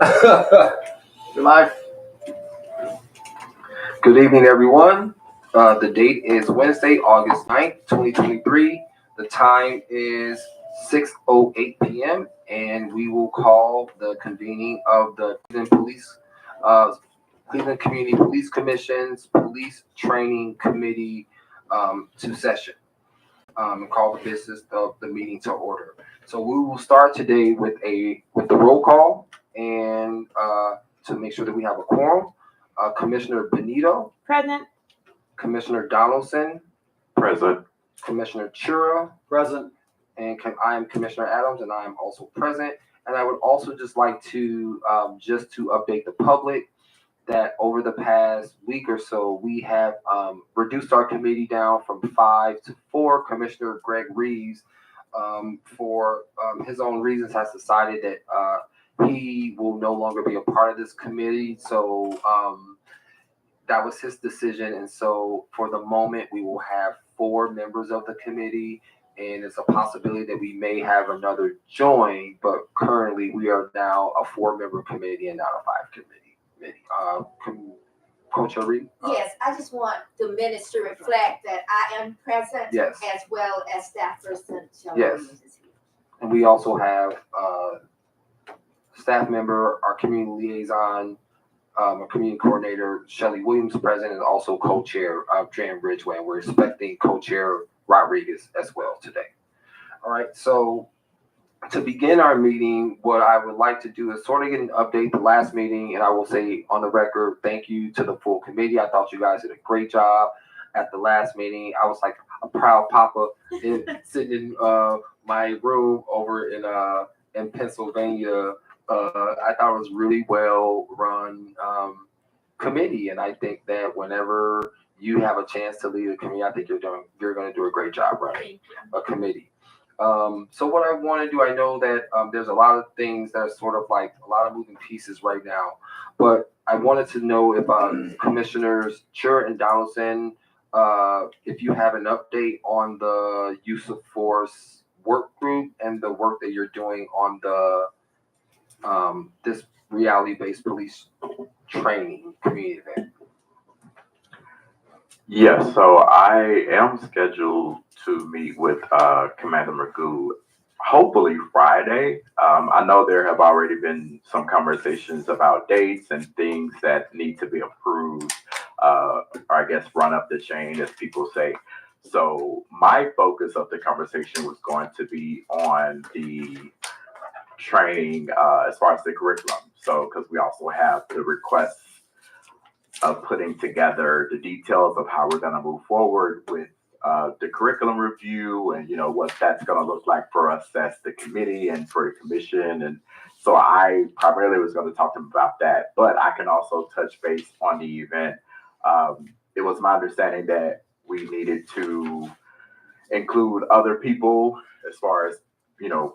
Live. Good evening, everyone. The date is Wednesday, August 9th, 2023. The time is 6:08 p.m. and we will call the convening of the Cleveland Community Police Commission's Police Training Committee to session. And call the business of the meeting to order. So we will start today with the roll call and to make sure that we have a quorum. Commissioner Benito. Present. Commissioner Donaldson. Present. Commissioner Chura. Present. And I am Commissioner Adams, and I am also present. And I would also just like to update the public that over the past week or so, we have reduced our committee down from 5 to 4. Commissioner Greg Reeves, for his own reasons, has decided that he will no longer be a part of this committee. So that was his decision. And so for the moment, we will have 4 members of the committee. And it's a possibility that we may have another join, but currently we are now a 4-member committee and not a 5 committee. Coach Reed? Yes, I just want the minutes to reflect that I am present. Yes. As well as staff person Shelley Yes. Williams is here. And we also have staff member, our community liaison, our community coordinator, Shelley Williams, present, and also co-chair Jan Ridgeway. And we're expecting co-chair Rodriguez as well today. All right, so to begin our meeting, what I would like to do is sort of get an update the last meeting, and I will say on the record, thank you to the full committee. I thought you guys did a great job at the last meeting. I was like a proud papa sitting in my room over in Pennsylvania. I thought it was really well run committee, and I think that whenever you have a chance to lead a committee, I think you're going to do a great job running a committee. So what I want to do, I know that there's a lot of things that are sort of like a lot of moving pieces right now, but I wanted to know if Commissioners Chur and Donaldson, if you have an update on the use of force work group and the work that you're doing on the this reality-based police training community event. Yes, so I am scheduled to meet with Commander Magoo hopefully Friday. I know there have already been some conversations about dates and things that need to be approved, or I guess run up the chain, as people say. So my focus of the conversation was going to be on the training as far as the curriculum. So, because we also have the requests of putting together the details of how we're going to move forward with the curriculum review and, what that's going to look like for us as the committee and for the commission. And so I primarily was going to talk to them about that, but I can also touch base on the event. It was my understanding that we needed to include other people as far as,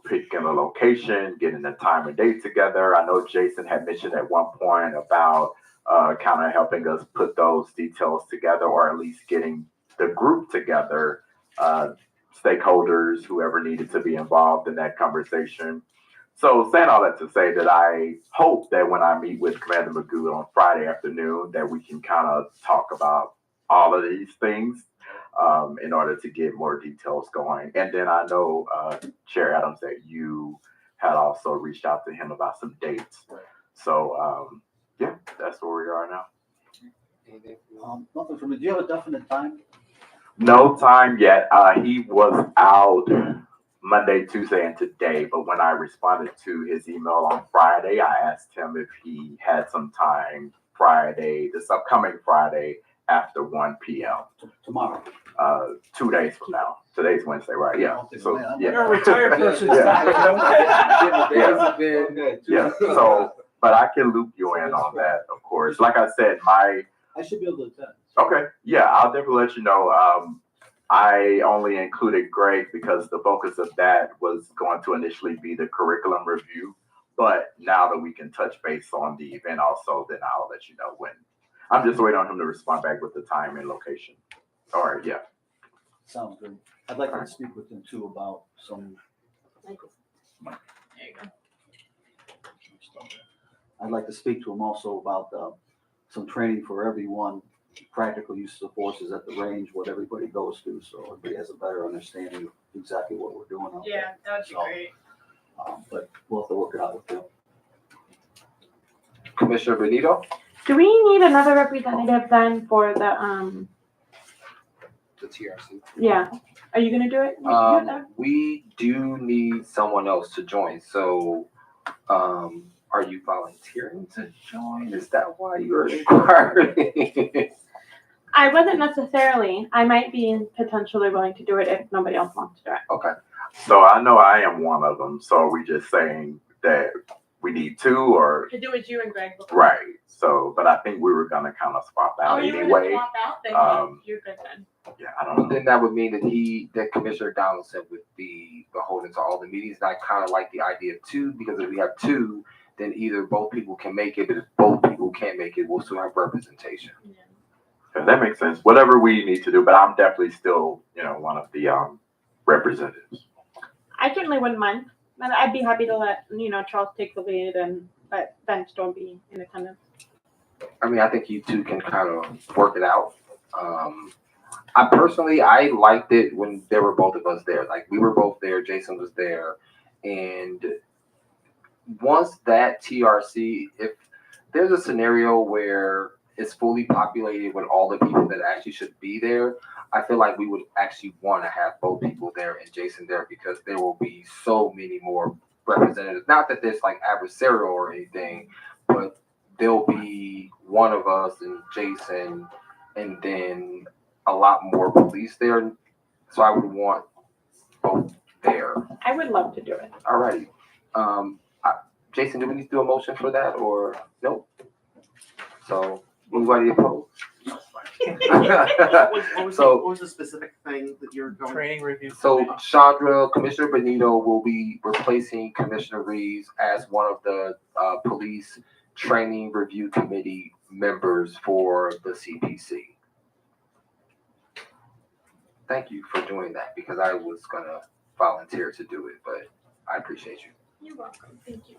picking a location, getting the time and date together. I know Jason had mentioned at one point about kind of helping us put those details together, or at least getting the group together, stakeholders, whoever needed to be involved in that conversation. So saying all that to say that I hope that when I meet with Commander Magoo on Friday afternoon, that we can kind of talk about all of these things in order to get more details going. And then I know, Chair Adams, that you had also reached out to him about some dates. So, yeah, that's where we are now. Nothing from me. Do you have a definite time? No time yet. He was out Monday, Tuesday, and today. But when I responded to his email on Friday, I asked him if he had some time Friday, this upcoming Friday, after 1 p.m. Tomorrow. 2 days from now. Today's Wednesday, right? Yeah. So yeah. You're a retired person. Yeah. So, but I can loop you in on that, of course. Like I said, I should be able to attend. Okay. Yeah, I'll definitely let you know. I only included Greg because the focus of that was going to initially be the curriculum review. But now that we can touch base on the event also, then I'll let you know when. I'm just waiting on him to respond back with the time and location. All right, yeah. Sounds good. I'd like to speak with him too about some. There you go. I'd like to speak to him also about some training for everyone, practical use of forces at the range, what everybody goes through, so everybody has a better understanding of exactly what we're doing out there. Yeah, that would be So, great. But we'll have to work it out with them. Commissioner Benito? Do we need another representative then for the, The TRC. yeah, are you gonna do it? You do it then? We do need someone else to join, so, are you volunteering to join? Is that why you're inquiring? I wasn't necessarily, I might be potentially willing to do it if nobody else wants to do it. Okay, So I know I am one of them. So are we just saying that we need two or, To do as you and Greg before. right? So, but I think we were gonna kind of swap Oh, out you were gonna anyway. swap out? Then you're good then. Yeah, I don't but know. then that would mean that Commissioner Donaldson would be beholden to all the meetings, and I kind of like the idea of two, because if we have two, then either both people can make it, but if both people can't make it, we'll still have representation. Okay, that makes sense. Whatever we need to do, but I'm definitely still, one of the representatives. I certainly wouldn't mind, but I'd be happy to let, Charles take the lead and let Ben still be in attendance. I mean, I think you two can kind of work it out. I liked it when there were both of us there. Like, we were both there, Jason was there, and once that TRC, if there's a scenario where it's fully populated with all the people that actually should be there, I feel like we would actually want to have both people there and Jason there, because there will be so many more representatives. Not that there's like adversarial or anything, but there'll be one of us and Jason, and then a lot more police there. So I would want both there. I would love to do it. Alrighty. Jason, do we need to do a motion for that or nope? So anybody opposed? What was the specific thing that you're going? Training review. So Chandra, Commissioner Benito will be replacing Commissioner Reeves as one of the police training review committee members for the CPC. Thank you for doing that, because I was gonna volunteer to do it, but I appreciate you. You're welcome. Thank you.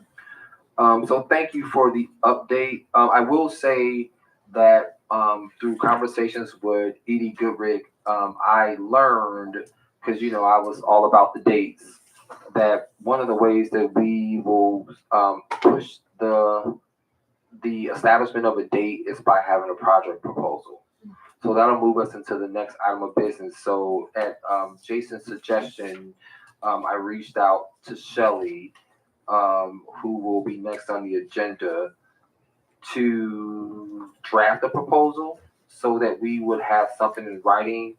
So thank you for the update. I will say that through conversations with Edie Goodrick, I learned, because I was all about the dates, that one of the ways that we will push the establishment of a date is by having a project proposal. So that'll move us into the next item of business. So at Jason's suggestion, I reached out to Shelley, who will be next on the agenda, to draft a proposal so that we would have something in writing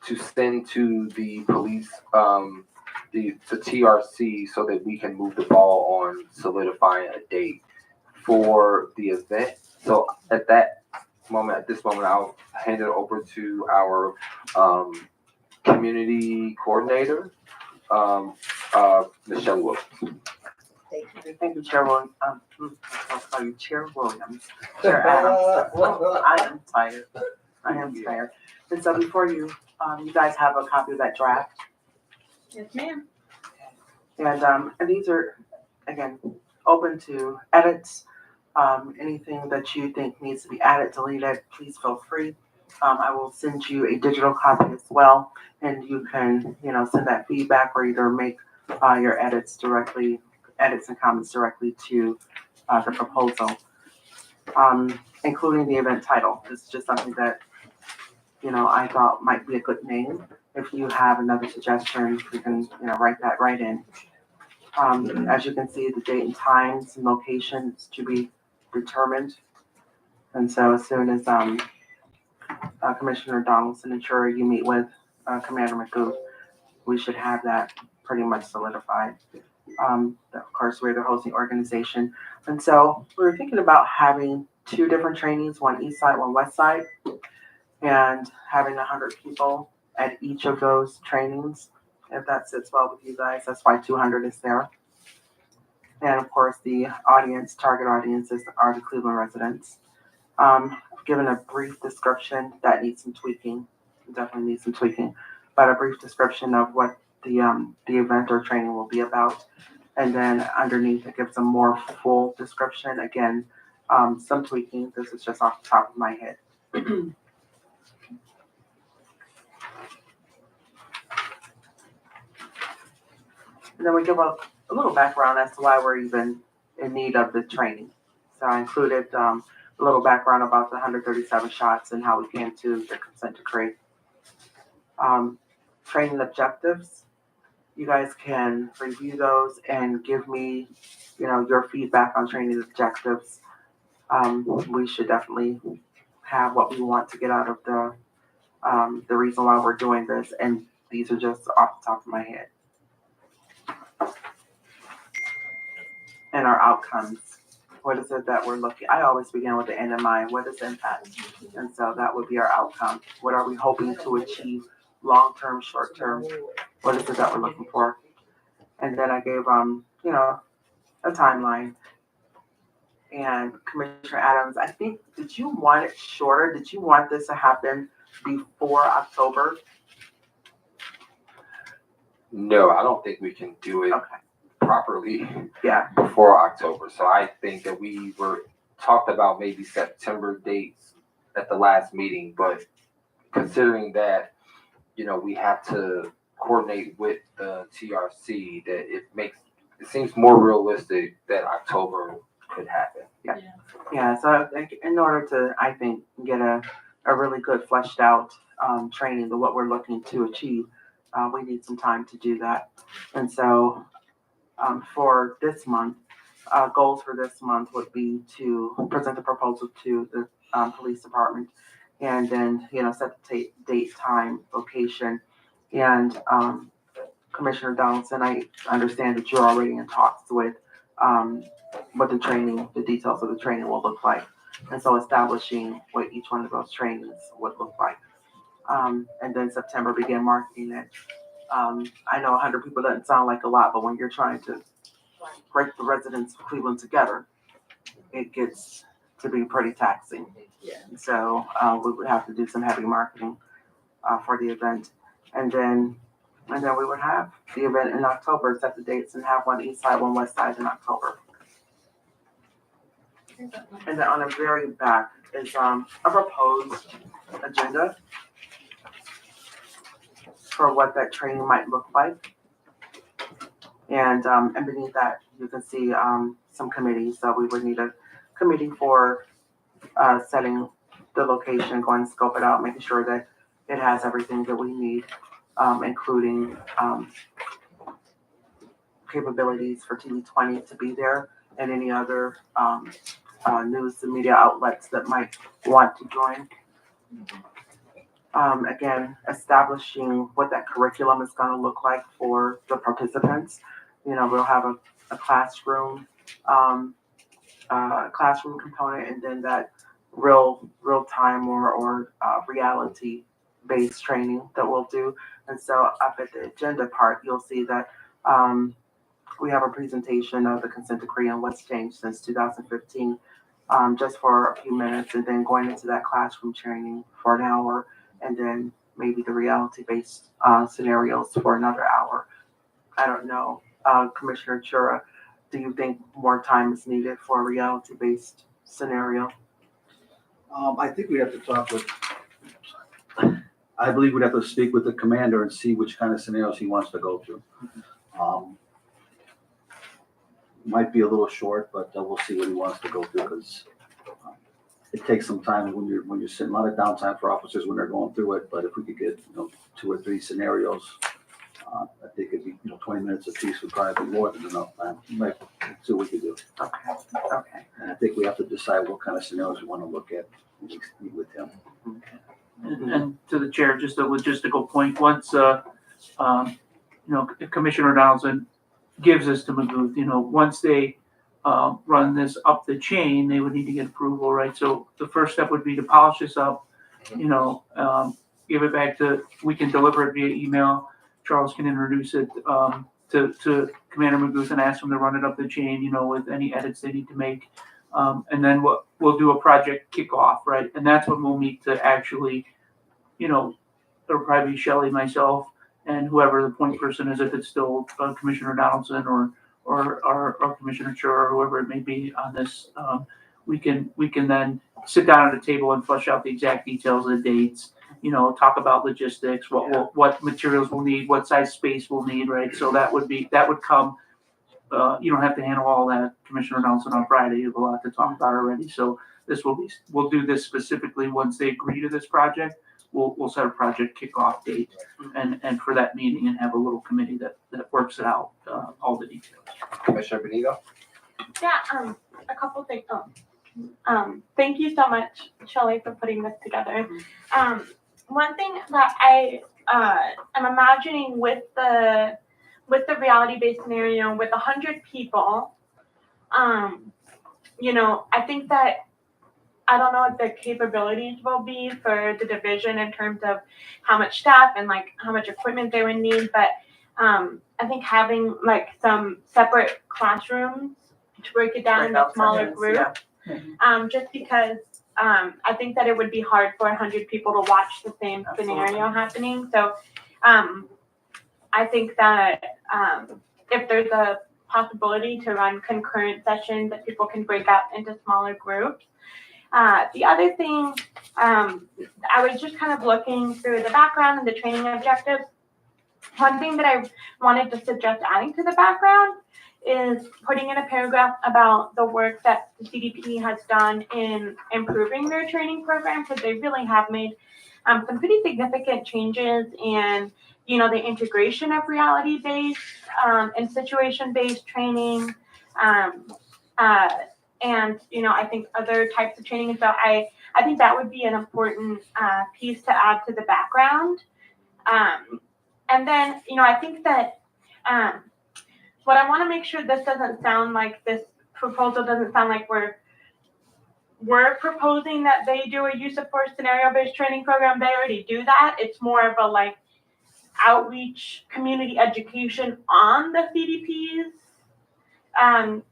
to send to the police, to TRC, so that we can move the ball on solidifying a date for the event. So at this moment, I'll hand it over to our community coordinator, Michelle Williams. Thank you, Chairwoman. I'll call you Chair Williams. Chair Adams. I am tired. And so before you, you guys have a copy of that draft. Yes, ma'am. And these are, again, open to edits. Anything that you think needs to be added, deleted, please feel free. I will send you a digital copy as well, and you can, send that feedback or either make your edits and comments directly to the proposal, including the event title. It's just something that, I thought might be a good name. If you have another suggestion, you can, write that right in. As you can see, the date and times and locations to be determined. And so as soon as Commissioner Donaldson and sure you meet with Commander McGoo, we should have that pretty much solidified. Of course, we're the hosting organization. And so we were thinking about having 2 different trainings, one east side, one west side, and having 100 people at each of those trainings. If that sits well with you guys, that's why 200 is there. And of course, the target audiences are the Cleveland residents. I've given a brief description that needs some tweaking, definitely needs some tweaking, but a brief description of what the event or training will be about. And then underneath it gives a more full description. Again, some tweaking. This is just off the top of my head. And then we give a little background as to why we're even in need of the training. So I included a little background about the 137 shots and how we came to the consent decree. Training objectives. You guys can review those and give me, your feedback on training objectives. We should definitely have what we want to get out of the reason why we're doing this. And these are just off the top of my head. And our outcomes. What is it that we're looking? I always begin with the end in mind. What is impact? And so that would be our outcome. What are we hoping to achieve long-term, short-term? What is it that we're looking for? And then I gave, a timeline. And Commissioner Adams, I think, did you want it shorter? Did you want this to happen before October? No, I don't think we can do it Okay. properly Yeah. before October. So I think that we were talked about maybe September dates at the last meeting, but considering that, we have to coordinate with the TRC, that it seems more realistic that October could happen. Yeah, so in order to, I think, get a really good fleshed out training of what we're looking to achieve, we need some time to do that. And so for this month, goals for this month would be to present the proposal to the police department, and then, set the date, time, location. And Commissioner Donaldson, I understand that you're already in talks with what the details of the training will look like. And so establishing what each one of those trainings would look like. And then September, begin marketing it. I know 100 people doesn't sound like a lot, but when you're trying to break the residents of Cleveland together, it gets to be pretty taxing. So we would have to do some heavy marketing for the event. And then we would have the event in October, set the dates, and have one east side, one west side in October. And then on the very back is a proposed agenda for what that training might look like. And beneath that, you can see some committees. So we would need a committee for setting the location, going to scope it out, making sure that it has everything that we need, including capabilities for TV20 to be there, and any other news and media outlets that might want to join. Again, establishing what that curriculum is going to look like for the participants. We'll have a classroom component, and then that real time or reality based training that we'll do. And so up at the agenda part, you'll see that we have a presentation of the consent decree and what's changed since 2015, just for a few minutes, and then going into that classroom training for an hour, and then maybe the reality-based scenarios for another hour. I don't know. Commissioner Chura, do you think more time is needed for a reality-based scenario? I think we have to talk with, I believe we'd have to speak with the commander and see which kind of scenarios he wants to go through. Might be a little short, but we'll see what he wants to go through, because it takes some time when you're sitting, a lot of downtime for officers when they're going through it. But if we could get 2 or 3 scenarios, I think it'd be 20 minutes a piece would probably be more than enough time. Might see what we could do. Okay. And I think we have to decide what kind of scenarios we want to look at when we meet with him. And to the chair, just a logistical point, once, if Commissioner Donaldson gives us to Magooth, once they run this up the chain, they would need to get approval, right? So the first step would be to polish this up, give it back we can deliver it via email. Charles can introduce it to Commander Magooth and ask him to run it up the chain, with any edits they need to make. And then we'll do a project kickoff, right? And that's when we'll meet to actually, it'll probably be Shelley, myself, and whoever the point person is, if it's still Commissioner Donaldson or or Commissioner Chur or whoever it may be on this, we can then sit down at a table and flesh out the exact details of the dates, talk about logistics, what materials we'll need, what size space we'll need, right? So that would come, you don't have to handle all that, Commissioner Nelson, on Friday. You have a lot to talk about already. So we'll do this specifically once they agree to this project. We'll set a project kickoff date and for that meeting and have a little committee that works it out, all the details. Commissioner Benito? Yeah, a couple things. Thank you so much, Shelley, for putting this together. One thing that I am imagining with the reality-based scenario with 100 people, I think that I don't know what the capabilities will be for the division in terms of how much staff and like how much equipment they would need, but I think having like some separate classrooms to break it down into smaller groups, just because I think that it would be hard for 100 people to watch the same scenario happening. So I think that if there's a possibility to run concurrent sessions that people can break out into smaller groups. The other thing, I was just kind of looking through the background and the training objectives. One thing that I wanted to suggest adding to the background is putting in a paragraph about the work that the CDP has done in improving their training program, because they really have made some pretty significant changes in, the integration of reality-based and situation-based training, and I think other types of training. And so I think that would be an important piece to add to the background. And then, I think that what I want to make sure this doesn't sound like this proposal doesn't sound like we're proposing that they do a use of force scenario-based training program. They already do that. It's more of a like outreach community education on the CDP's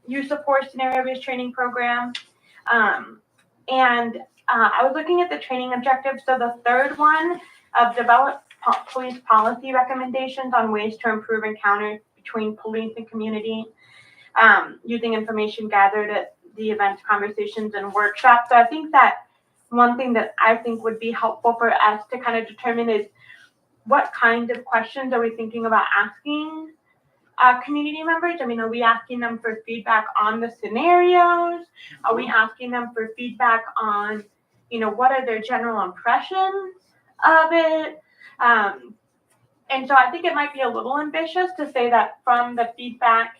use of force scenario-based training program. And I was looking at the training objectives. So the third one of develop police policy recommendations on ways to improve encounters between police and community, using information gathered at the events, conversations, and workshops. So I think that one thing that I think would be helpful for us to kind of determine is what kind of questions are we thinking about asking community members? I mean, are we asking them for feedback on the scenarios? Are we asking them for feedback on, what are their general impressions of it? And so I think it might be a little ambitious to say that from the feedback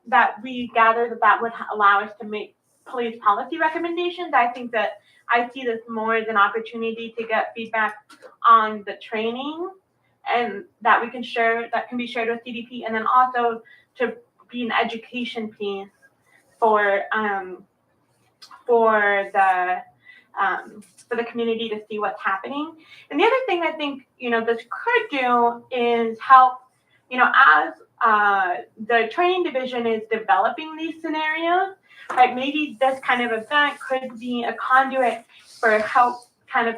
that we gather that would allow us to make police policy recommendations. I think that I see this more as an opportunity to get feedback on the training and that we can share, that can be shared with CDP, and then also to be an education piece for the community to see what's happening. And the other thing I think, this could do is help, as the training division is developing these scenarios, right? Maybe this kind of event could be a conduit for help kind of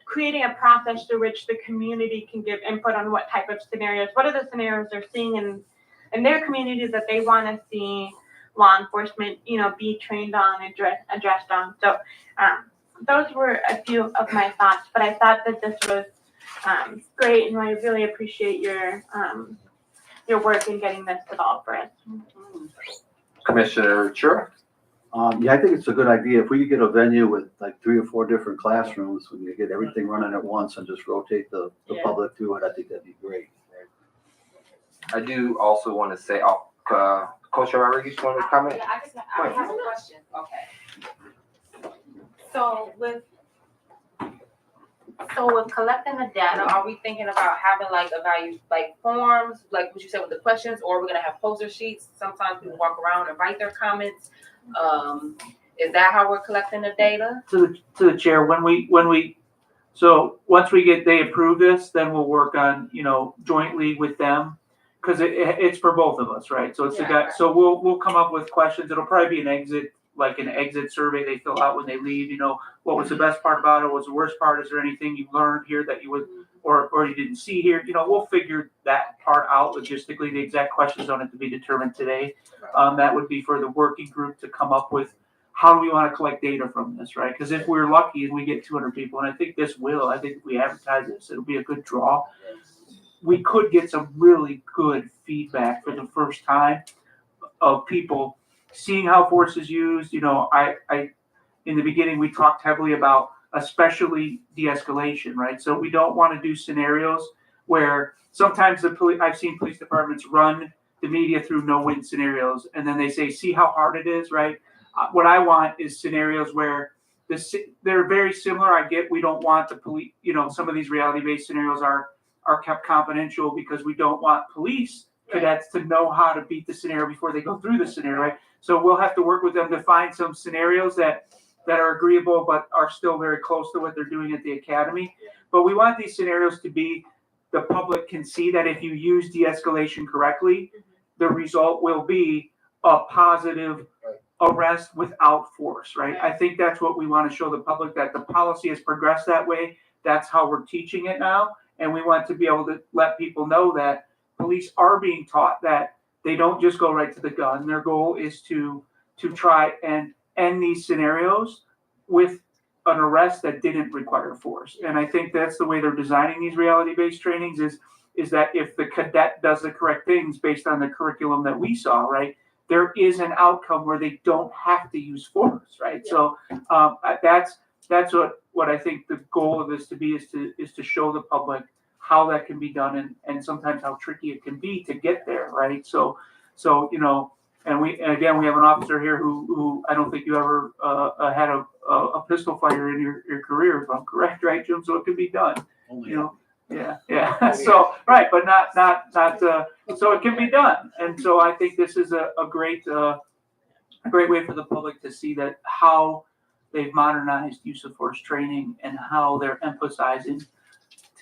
creating a process through which the community can give input on what type of scenarios, what are the scenarios they're seeing in their communities that they want to see law enforcement, be trained on and addressed on. So those were a few of my thoughts, but I thought that this was great, and I really appreciate your work in getting this developed for us. Commissioner Chur? Yeah, I think it's a good idea. If we could get a venue with like 3 or 4 different classrooms, we could get everything running at once and just rotate the public through it. I think that'd be great. I do also want to say, Coach Rodriguez, you want to comment? Yeah, I have a question. Okay. So with collecting the data, are we thinking about having like forms, like what you said with the questions, or we're gonna have poster sheets? Sometimes people walk around and write their comments. Is that how we're collecting the data? To the chair, so once they approve this, then we'll work on, jointly with them. Cause it's for both of us, right? So it's the guy, so we'll come up with questions. It'll probably be an exit survey they fill out when they leave, what was the best part about it? What was the worst part? Is there anything you learned here that you would or you didn't see here, we'll figure that part out logistically. The exact questions on it to be determined today. That would be for the working group to come up with how do we want to collect data from this, right? Because if we're lucky and we get 200 people, and I think if we advertise this, it'll be a good draw. We could get some really good feedback for the first time of people seeing how force is used. I in the beginning, we talked heavily about especially de-escalation, right? So we don't want to do scenarios where sometimes I've seen police departments run the media through no-win scenarios, and then they say, see how hard it is, right? What I want is scenarios where they're very similar. I get we don't want the police, some of these reality-based scenarios are kept confidential because we don't want police cadets to know how to beat the scenario before they go through the scenario, right? So we'll have to work with them to find some scenarios that are agreeable but are still very close to what they're doing at the academy. But we want these scenarios to be, the public can see that if you use de-escalation correctly, the result will be a positive arrest without force, right? I think that's what we want to show the public, that the policy has progressed that way. That's how we're teaching it now. And we want to be able to let people know that police are being taught that they don't just go right to the gun. Their goal is to try and end these scenarios with an arrest that didn't require force. And I think that's the way they're designing these reality-based trainings is that if the cadet does the correct things based on the curriculum that we saw, right, there is an outcome where they don't have to use force, right? Yeah. So that's what I think the goal of this to be is to show the public how that can be done and sometimes how tricky it can be to get there, right? So and again we have an officer here who I don't think you ever had a pistol fighter in your career, if I'm correct, right, Jim? So it can be done. Yeah. So right, but not so it can be done, and so I think this is a great way for the public to see that how they've modernized use of force training and how they're emphasizing to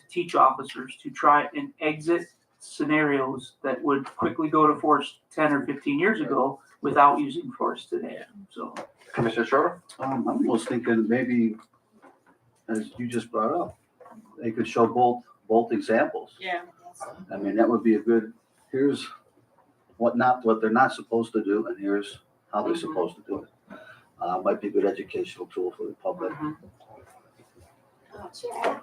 teach officers to try and exit scenarios that would quickly go to force 10 or 15 years ago without using force today. So, Commissioner Schroeder? I'm almost thinking maybe, as you just brought up, they could show both examples. Yeah. I mean, that would be a good, here's what they're not supposed to do, and here's how they're supposed to do it. Might be a good educational tool for the public. Chair.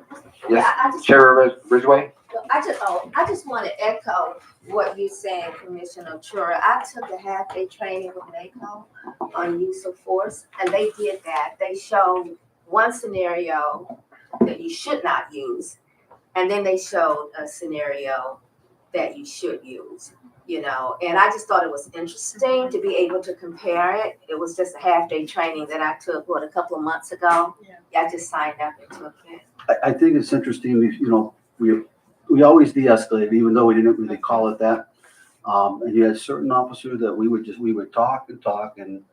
Yes, Chair Ridgway? I just want to echo what you're saying, Commissioner Chura. I took a half-day training with NACO on use of force, and they did that. They showed one scenario that you should not use, and then they showed a scenario that you should use, and I just thought it was interesting to be able to compare it. It was just a half-day training that I took, a couple of months ago. Yeah, I just signed up and took it. I think it's interesting, we always de-escalate, even though we didn't really call it that. And you had certain officers that we would talk and try to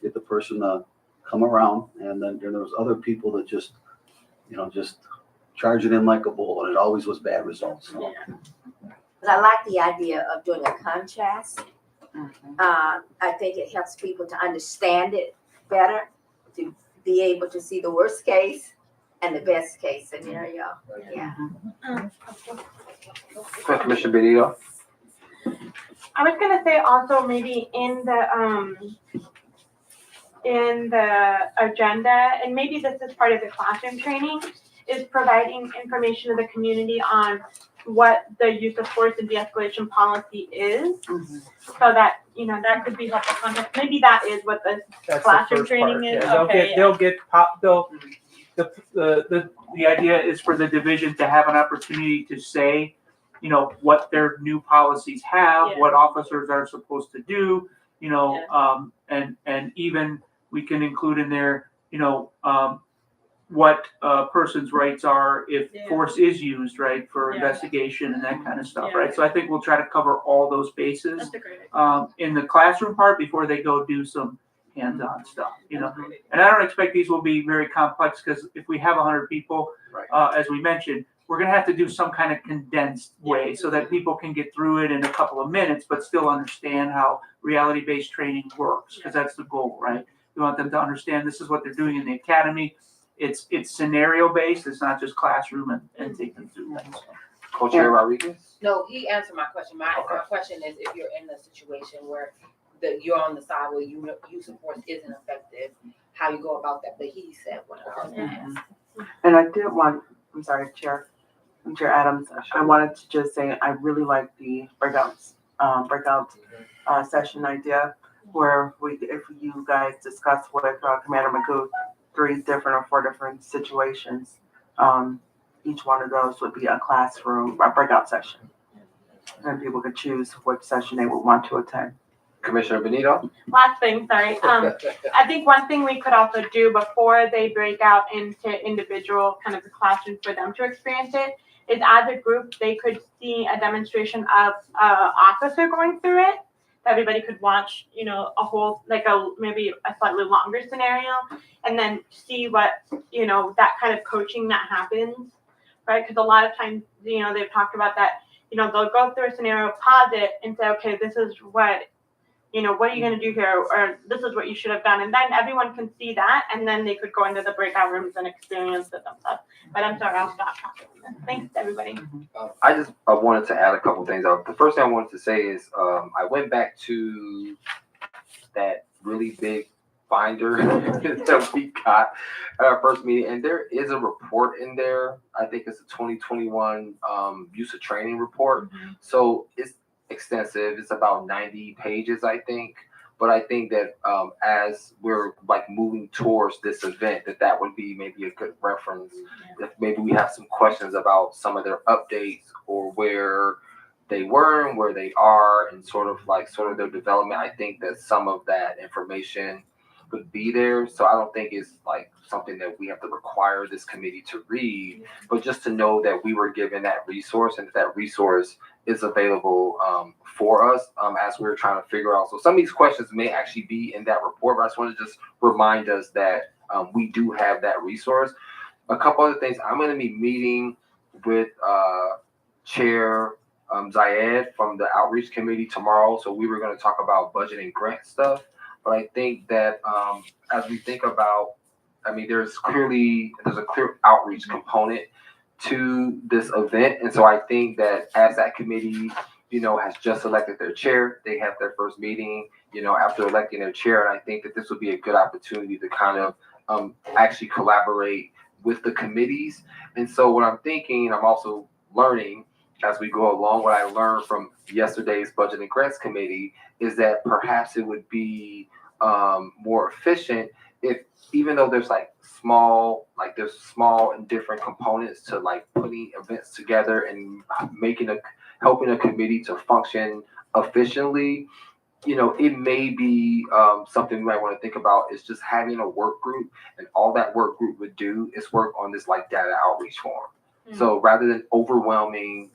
get the person to come around. And then there was other people that just charge it in like a bull, and it always was bad results. So. Yeah. But I like the idea of doing a contrast. I think it helps people to understand it better, to be able to see the worst case and the best case scenario. Yeah. Commissioner Benito? I was gonna say also maybe in the agenda, and maybe this is part of the classroom training, is providing information to the community on what the use of force and de-escalation policy is, so that that could be helpful context. Maybe that is what the classroom training is. The idea is for the division to have an opportunity to say, what their new policies have, what officers are supposed to do, and even we can include in there, what a person's rights are if force is used, right, for investigation and that kind of stuff, right? So I think we'll try to cover all those bases in the classroom part before they go do some hands-on stuff, And I don't expect these will be very complex, because if we have 100 people, as we mentioned, we're going to have to do some kind of condensed way so that people can get through it in a couple of minutes, but still understand how reality-based training works, because that's the goal, right? We want them to understand this is what they're doing in the academy. it's scenario based, it's not just classroom and take them through things. Co-chair Rodriguez? No, he answered my question. My question is if you're in a situation where you're on the side where use of force isn't effective, how you go about that, but he said what I was gonna ask. And I did want, I'm sorry, Chair Adams, I wanted to just say, I really like the breakout session idea where if you guys discuss with Commander Magoo 3 different or 4 different situations, each one of those would be a breakout session. And people could choose what session they would want to attend. Commissioner Benito? Last thing, sorry. I think one thing we could also do before they break out into individual kind of the classroom for them to experience it is as a group, they could see a demonstration of officer going through it. Everybody could watch, a whole, maybe a slightly longer scenario and then see what, that kind of coaching that happens, right? Because a lot of times, they've talked about that, they'll go through a scenario, pause it and say, okay, this is what are you going to do here? Or this is what you should have done. And then everyone can see that. And then they could go into the breakout rooms and experience it themselves. But I'm sorry, I'll stop talking. Thanks, everybody. I just wanted to add a couple things. The first thing I wanted to say is I went back to that really big binder that we got at our first meeting. And there is a report in there. I think it's a 2021 use of training report. So it's extensive. It's about 90 pages, I think. But I think that as we're moving towards this event, that would be maybe a good reference. If maybe we have some questions about some of their updates or where they were and where they are and sort of their development. I think that some of that information would be there. So I don't think it's something that we have to require this committee to read, but just to know that we were given that resource and that resource is available for us as we're trying to figure out. So some of these questions may actually be in that report, but I just want to just remind us that we do have that resource. A couple other things. I'm going to be meeting with Chair Zayed from the Outreach Committee tomorrow. So we were going to talk about budget and grant stuff. But I think that as we think about, there's a clear outreach component to this event. And so I think that as that committee, has just elected their chair, they have their first meeting, after electing their chair. And I think that this would be a good opportunity to kind of actually collaborate with the committees. And so what I'm thinking, I'm also learning as we go along, what I learned from yesterday's Budget and Grants Committee is that perhaps it would be more efficient if, even though there's small and different components to putting events together and helping a committee to function efficiently, it may be something we might want to think about is just having a work group, and all that work group would do is work on this data outreach form. So rather than overwhelming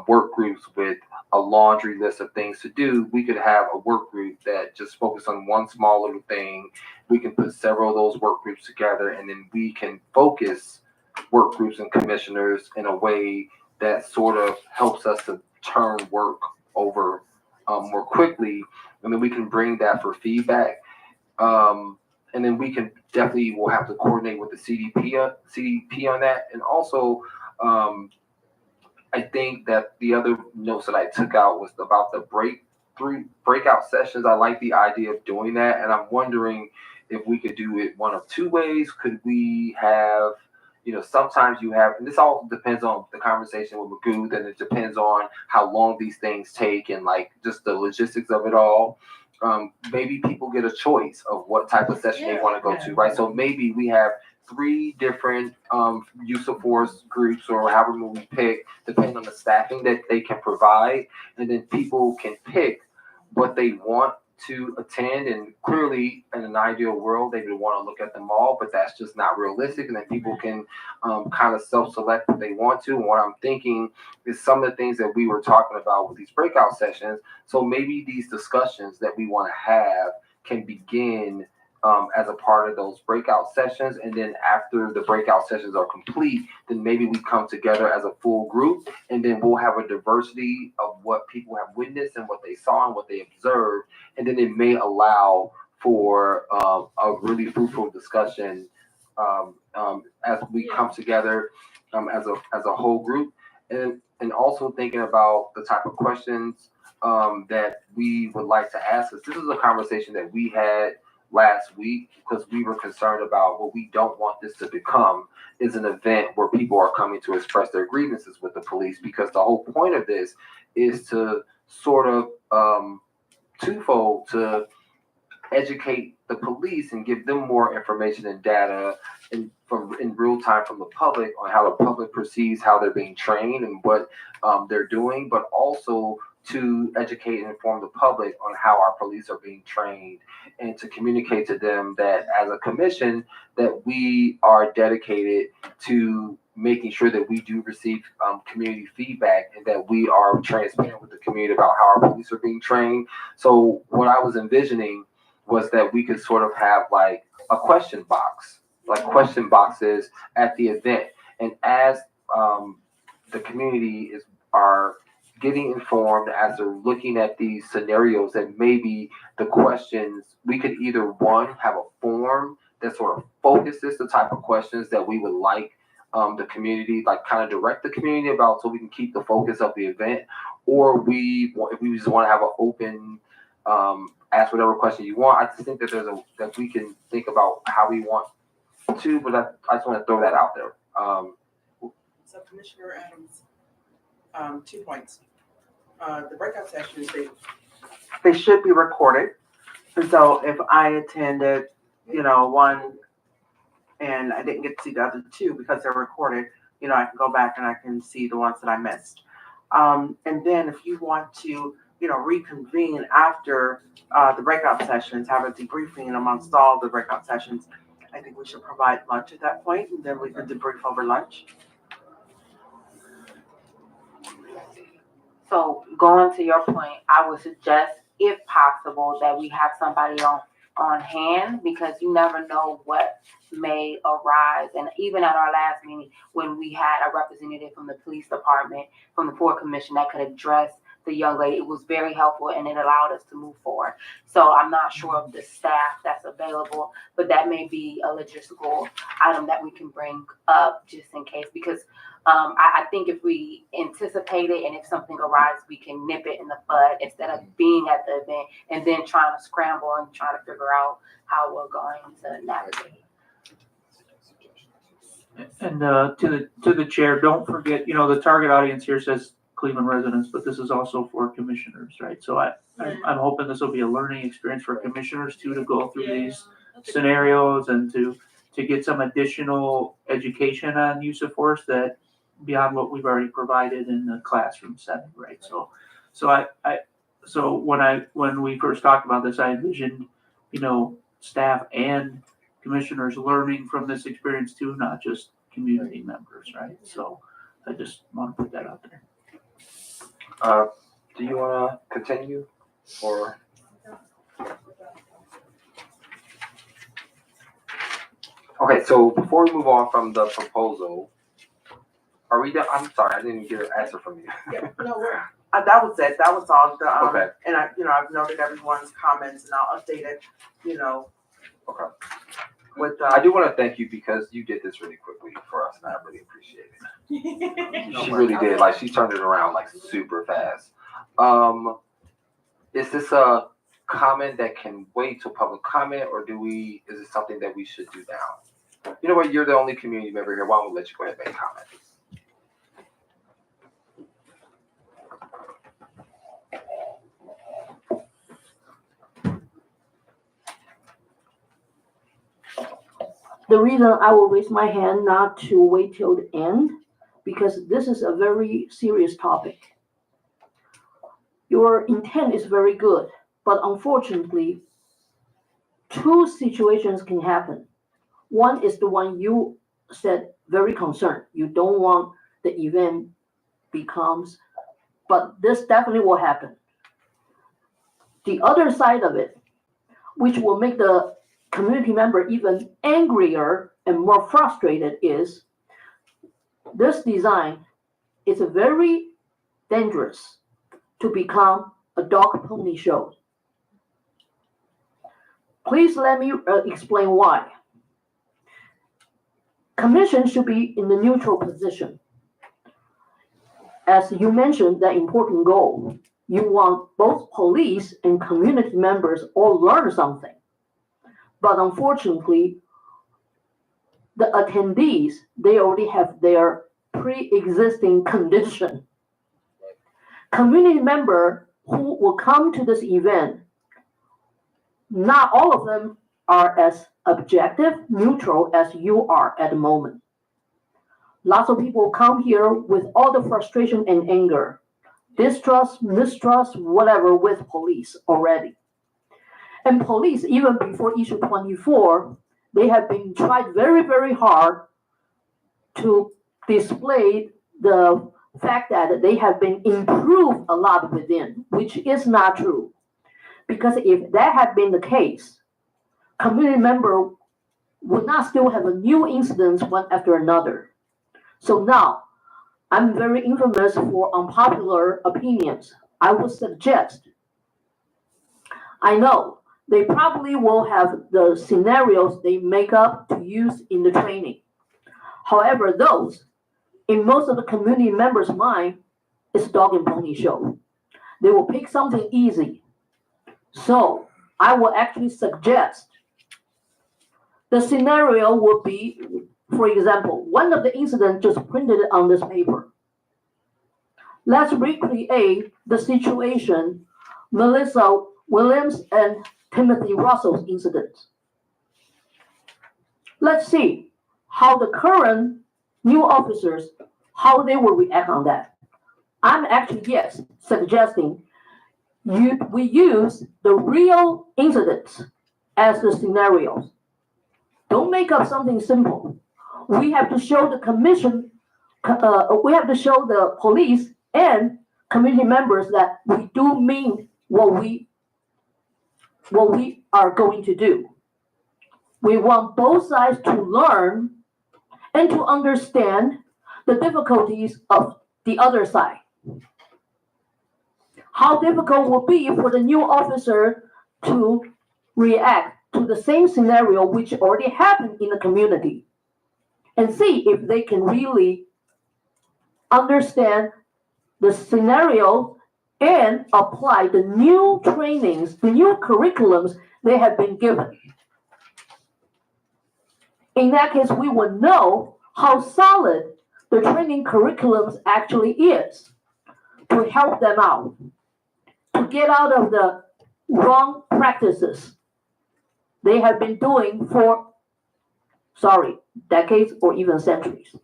work groups with a laundry list of things to do, we could have a work group that just focus on one small little thing. We can put several of those work groups together, and then we can focus work groups and commissioners in a way that sort of helps us to turn work over more quickly. And then we can bring that for feedback. And then we can we'll have to coordinate with the CDP on that. And also, I think that the other notes that I took out was about the breakout sessions. I like the idea of doing that. And I'm wondering if we could do it one of two ways. Could we have, sometimes you have, and this all depends on the conversation with Magoo, then it depends on how long these things take and just the logistics of it all. Maybe people get a choice of what type of session they want to go to, right? So maybe we have 3 different use of force groups or however we pick, depending on the staffing that they can provide. And then people can pick what they want to attend. And clearly, in an ideal world, they would want to look at them all, but that's just not realistic. And then people can kind of self-select what they want to. And what I'm thinking is some of the things that we were talking about with these breakout sessions. So maybe these discussions that we want to have can begin as a part of those breakout sessions. And then after the breakout sessions are complete, then maybe we come together as a full group, and then we'll have a diversity of what people have witnessed and what they saw and what they observed. And then it may allow for a really fruitful discussion as we come together as a whole group, and also thinking about the type of questions that we would like to ask. Us. This is a conversation that we had last week because we were concerned about what we don't want this to become is an event where people are coming to express their grievances with the police, because the whole point of this is to sort of twofold, to educate the police and give them more information and data in real time from the public on how the public perceives how they're being trained and what they're doing, but also to educate and inform the public on how our police are being trained, and to communicate to them that as a commission that we are dedicated to making sure that we do receive community feedback, and that we are transparent with the community about how our police are being trained. So what I was envisioning was that we could sort of have like a question box, like question boxes at the event. And as the community are getting informed, as they're looking at these scenarios, and maybe the questions, we could either one, have a form that sort of focuses the type of questions that we would like the community, like kind of direct the community about, so we can keep the focus of the event, or if we just want to have an open ask whatever question you want. I just think that that we can think about how we want to, but I just want to throw that out there. So Commissioner Adams, 2 points. The breakout sessions, They should be recorded. And so if I attended, one and I didn't get to see the other two because they're recorded, I can go back and I can see the ones that I missed. And then if you want to, reconvene after the breakout sessions, have a debriefing amongst all the breakout sessions, I think we should provide lunch at that point, and then we can debrief over lunch. So going to your point, I would suggest, if possible, that we have somebody on hand, because you never know what may arise. And even at our last meeting, when we had a representative from the police department, from the Port Commission, that could address the young lady, it was very helpful and it allowed us to move forward. So I'm not sure of the staff that's available, but that may be a logistical item that we can bring up just in case, because I think if we anticipate it and if something arises, we can nip it in the bud instead of being at the event and then trying to scramble and trying to figure out how we're going to navigate. And to the chair, don't forget, the target audience here says Cleveland residents, but this is also for commissioners, right? So I'm hoping this will be a learning experience for commissioners too, to go through these scenarios and to get some additional education on use of force that beyond what we've already provided in the classroom setting, right? So when we first talked about this, I envisioned, staff and commissioners learning from this experience too, not just community members, right? So I just want to put that out there. Do you want to continue, or? Okay, so before we move on from the proposal, are we done? I'm sorry, I didn't get an answer from you. yeah, no, we're, That was it. That was all. Okay. And I've noted everyone's comments, and I'll update it. Okay. With I do want to thank you because you did this really quickly for us, and I really appreciate it. She really did. Like, she turned it around like super fast. Is this a comment that can wait till public comment, or is it something that we should do now? You know what? You're the only community member here. Why don't we let you go ahead and make comment? The reason I will raise my hand not to wait till the end, because this is a very serious topic. Your intent is very good, but unfortunately, two situations can happen. One is the one you said, very concerned. You don't want the event becomes, but this definitely will happen. The other side of it, which will make the community member even angrier and more frustrated, is this design is very dangerous to become a dog pony show. Please let me explain why. Commission should be in the neutral position. As you mentioned, that important goal, you want both police and community members all learn something. But unfortunately, the attendees, they already have their pre-existing condition. Community member who will come to this event, not all of them are as objective, neutral as you are at the moment. Lots of people come here with all the frustration and anger, distrust, mistrust, whatever with police already. And police, even before issue 24, they have been tried very, very hard to display the fact that they have been improved a lot within, which is not true. Because if that had been the case, community member would not still have a new incidents one after another. So now, I'm very infamous for unpopular opinions. I would suggest, I know they probably will have the scenarios they make up to use in the training. However, those in most of the community members' mind is dog and pony show. They will pick something easy. So I will actually suggest the scenario would be, for example, one of the incidents just printed on this paper. Let's recreate the situation, Melissa Williams and Timothy Russell's incident. Let's see how the current new officers, how they will react on that. I'm actually, yes, suggesting we use the real incidents as the scenarios. Don't make up something simple. We have to show the commission, we have to show the police and community members that we do mean what we are going to do. We want both sides to learn and to understand the difficulties of the other side. How difficult will be for the new officer to react to the same scenario which already happened in the community, and see if they can really understand the scenario and apply the new trainings, the new curriculums they have been given. In that case, we will know how solid the training curriculums actually is to help them out, to get out of the wrong practices they have been doing for, decades or even centuries.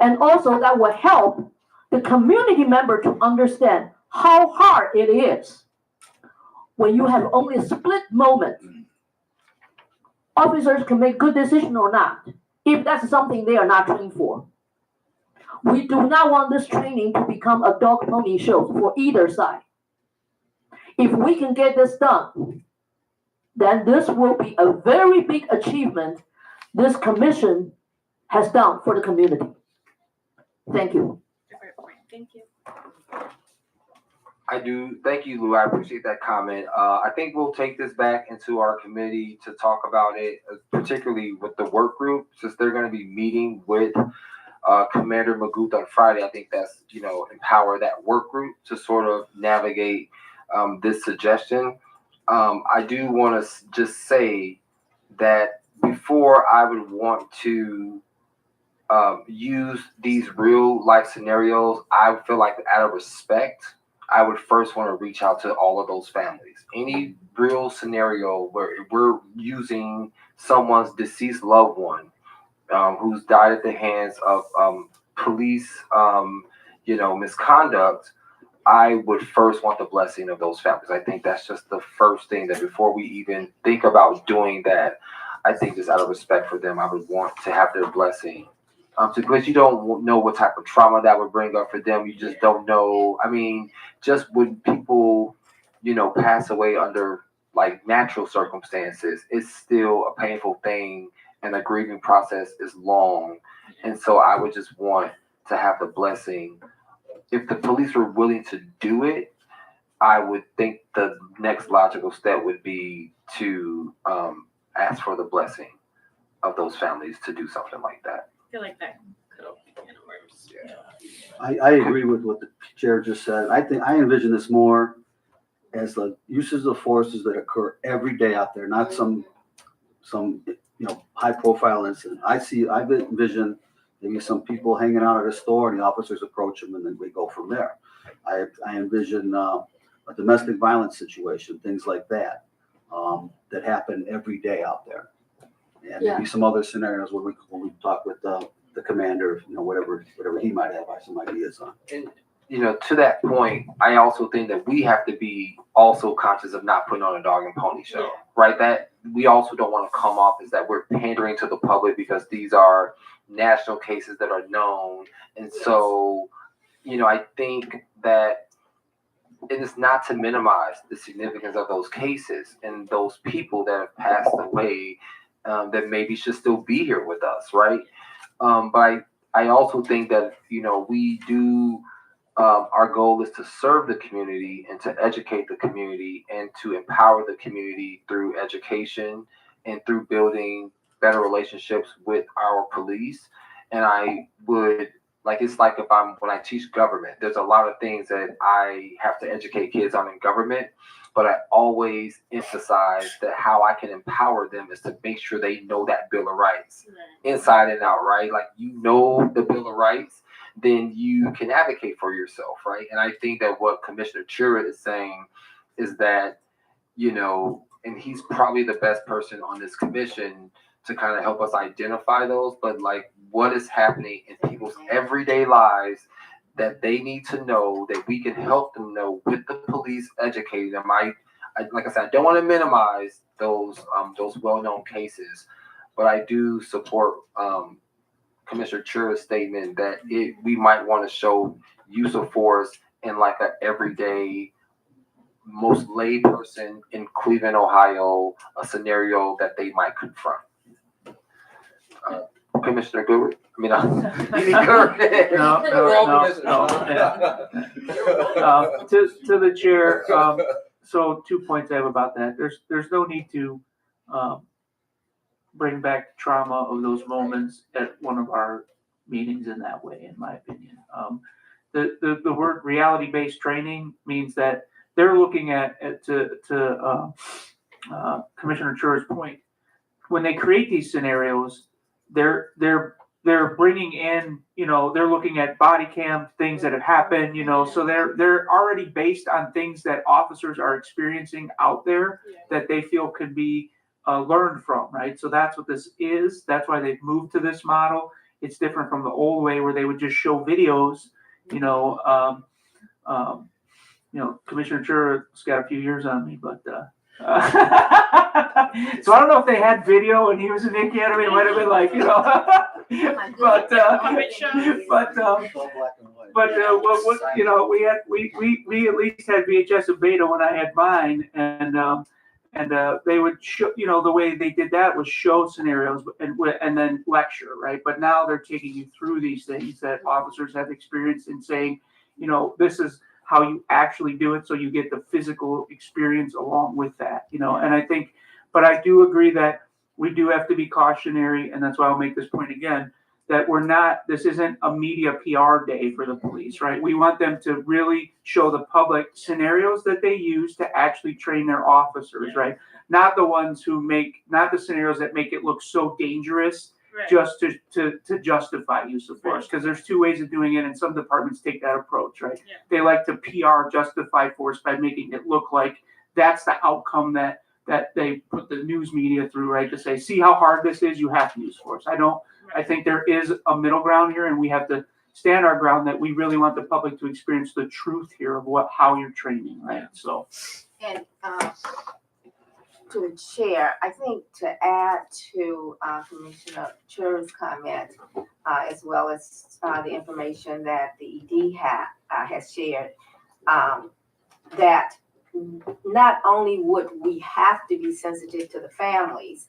And also that will help the community member to understand how hard it is when you have only a split moment. Officers can make good decision or not, if that's something they are not trained for. We do not want this training to become a dog pony show for either side. If we can get this done, then this will be a very big achievement this commission has done for the community. Thank you. Thank you. I do. Thank you, Lou. I appreciate that comment. I think we'll take this back into our committee to talk about it, particularly with the work group, since they're going to be meeting with Commander Maguth on Friday. I think that's, empower that work group to sort of navigate this suggestion. I do want to just say that before I would want to use these real life scenarios, I feel like out of respect, I would first want to reach out to all of those families. Any real scenario where we're using someone's deceased loved one who's died at the hands of police, misconduct, I would first want the blessing of those families. I think that's just the first thing, that before we even think about doing that, I think just out of respect for them, I would want to have their blessing. Because you don't know what type of trauma that would bring up for them. You just don't know. I mean, just when people, pass away under like natural circumstances, it's still a painful thing, and the grieving process is long. And so I would just want to have the blessing. If the police were willing to do it, I would think the next logical step would be to ask for the blessing of those families to do something like that. I feel like that could open a can of worms. I agree with what the chair just said. I envision this more as the uses of forces that occur every day out there, not some high profile incident. I've envisioned maybe some people hanging out at a store and the officers approach them and then we go from there. I envision a domestic violence situation, things like that, that happen every day out there. And maybe some other scenarios when we talk with the commander, whatever he might have some ideas on. And to that point, I also think that we have to be also conscious of not putting on a dog and pony show, right? That we also don't want to come off as that we're pandering to the public because these are national cases that are known. And so, I think that it is not to minimize the significance of those cases and those people that have passed away that maybe should still be here with us, right? But I also think that, we do, our goal is to serve the community and to educate the community and to empower the community through education and through building better relationships with our police. And I would, it's like when I teach government, there's a lot of things that I have to educate kids on in government, but I always emphasize that how I can empower them is to make sure they know that Bill of Rights inside and out, right? Like, the Bill of Rights, then you can advocate for yourself, right? And I think that what Commissioner Chura is saying is that, and he's probably the best person on this commission to kind of help us identify those, but what is happening in people's everyday lives that they need to know, that we can help them know with the police, educating them. Like I said, I don't want to minimize those well-known cases, but I do support Commissioner Chura's statement that we might want to show use of force in an everyday, most lay person in Cleveland, Ohio, a scenario that they might confront. Commissioner Goodwin? No. To the chair, so 2 points I have about that. There's no need to bring back the trauma of those moments at one of our meetings in that way, in my opinion. The word reality-based training means that they're looking at Commissioner Chura's point. When they create these scenarios, they're bringing in, they're looking at body cam things that have happened, so they're already based on things that officers are experiencing out there that they feel could be learned from, right? So that's what this is. That's why they've moved to this model. It's different from the old way where they would just show videos, Commissioner Chura's got a few years on me, but so I don't know if they had video when he was in the academy. It might have been we at least had VHS and beta when I had mine, and they would show, the way they did that was show scenarios and then lecture, right? But now they're taking you through these things that officers have experienced and saying, this is how you actually do it, so you get the physical experience along with that, and I think, but I do agree that we do have to be cautionary, and that's why I'll make this point again, that this isn't a media PR day for the police, right? We want them to really show the public scenarios that they use to actually train their officers, right? Not the scenarios that make it look so dangerous just to justify use of force, because there's two ways of doing it, and some departments take that approach, right? They like to PR justify force by making it look like that's the outcome that they put the news media through, right? To say, see how hard this is, you have to use force. I think there is a middle ground here, and we have to stand our ground that we really want the public to experience the truth here of how you're training, right? So. And to the chair, I think to add to Commissioner Chura's comment, as well as the information that the ED has shared, that not only would we have to be sensitive to the families,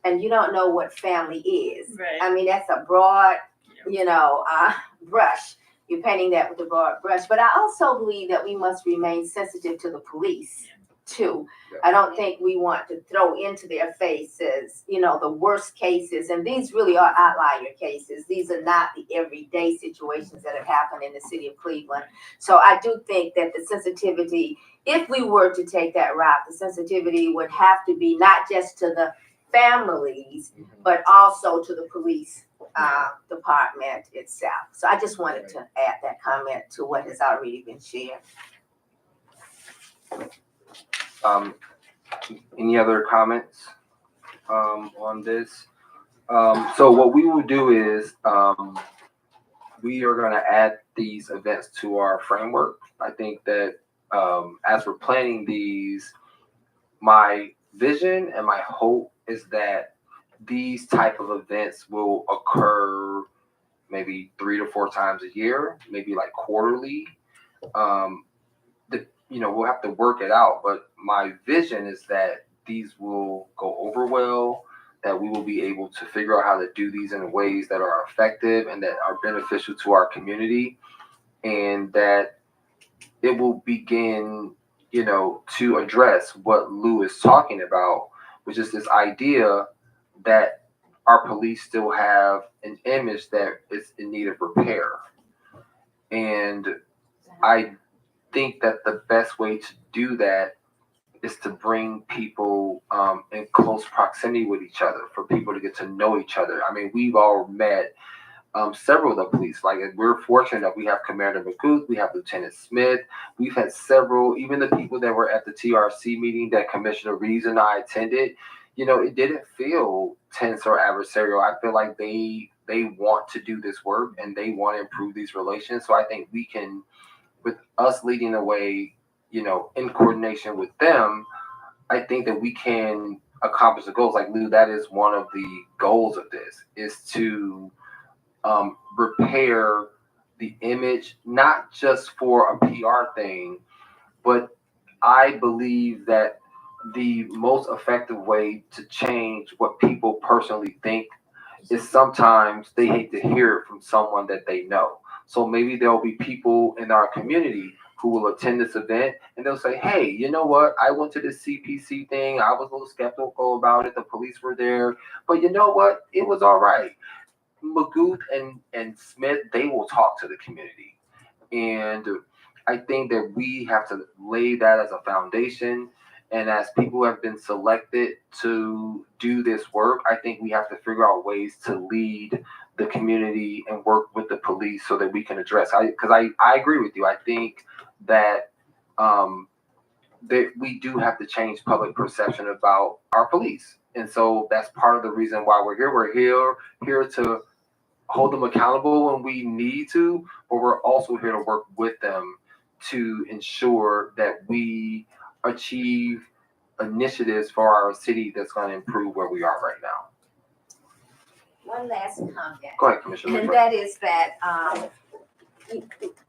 and you don't know what family is. Right. I mean, that's a broad, brush. You're painting that with a broad brush. But I also believe that we must remain sensitive to the police too. Yeah. I don't think we want to throw into their faces, the worst cases, and these really are outlier cases. These are not the everyday situations that have happened in the city of Cleveland. So I do think that the sensitivity, if we were to take that route, the sensitivity would have to be not just to the families, but also to the police department itself. So I just wanted to add that comment to what has already been shared. Any other comments on this? So what we will do is we are going to add these events to our framework. I think that as we're planning these, my vision and my hope is that these type of events will occur maybe 3 to 4 times a year, maybe like quarterly. We'll have to work it out, but my vision is that these will go over well, that we will be able to figure out how to do these in ways that are effective and that are beneficial to our community, and that it will begin, to address what Lou is talking about, which is this idea that our police still have an image that is in need of repair. And I think that the best way to do that is to bring people in close proximity with each other, for people to get to know each other. I mean, we've all met several of the police. Like, we're fortunate that we have Commander McGuth, we have Lieutenant Smith, we've had several, even the people that were at the TRC meeting that Commissioner Reeves and I attended. It didn't feel tense or adversarial. I feel like they want to do this work and they want to improve these relations. So I think we can, with us leading the way, in coordination with them, I think that we can accomplish the goals. Like, Lou, that is one of the goals of this, is to repair the image, not just for a PR thing, but I believe that the most effective way to change what people personally think is sometimes they hate to hear it from someone that they know. So maybe there'll be people in our community who will attend this event and they'll say, hey, you know what? I went to this CPC thing. I was a little skeptical about it. The police were there. But you know what? It was all right. Magooth and Smith, they will talk to the community. And I think that we have to lay that as a foundation. And as people have been selected to do this work, I think we have to figure out ways to lead the community and work with the police so that we can address. Because I agree with you. I think that that we do have to change public perception about our police. And so that's part of the reason why we're here. We're here to hold them accountable when we need to, but we're also here to work with them to ensure that we achieve initiatives for our city that's going to improve where we are right now. One last comment. Go ahead, Commissioner. And that is that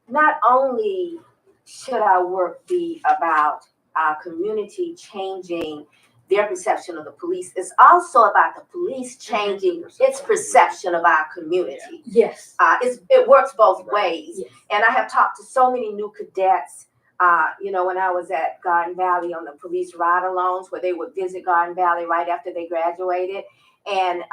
not only should our work be about our community changing their perception of the police, it's also about the police changing its perception of our community. Yes. It works both ways. Yes. And I have talked to so many new cadets, when I was at Garden Valley on the police ride-alongs, where they would visit Garden Valley right after they graduated. And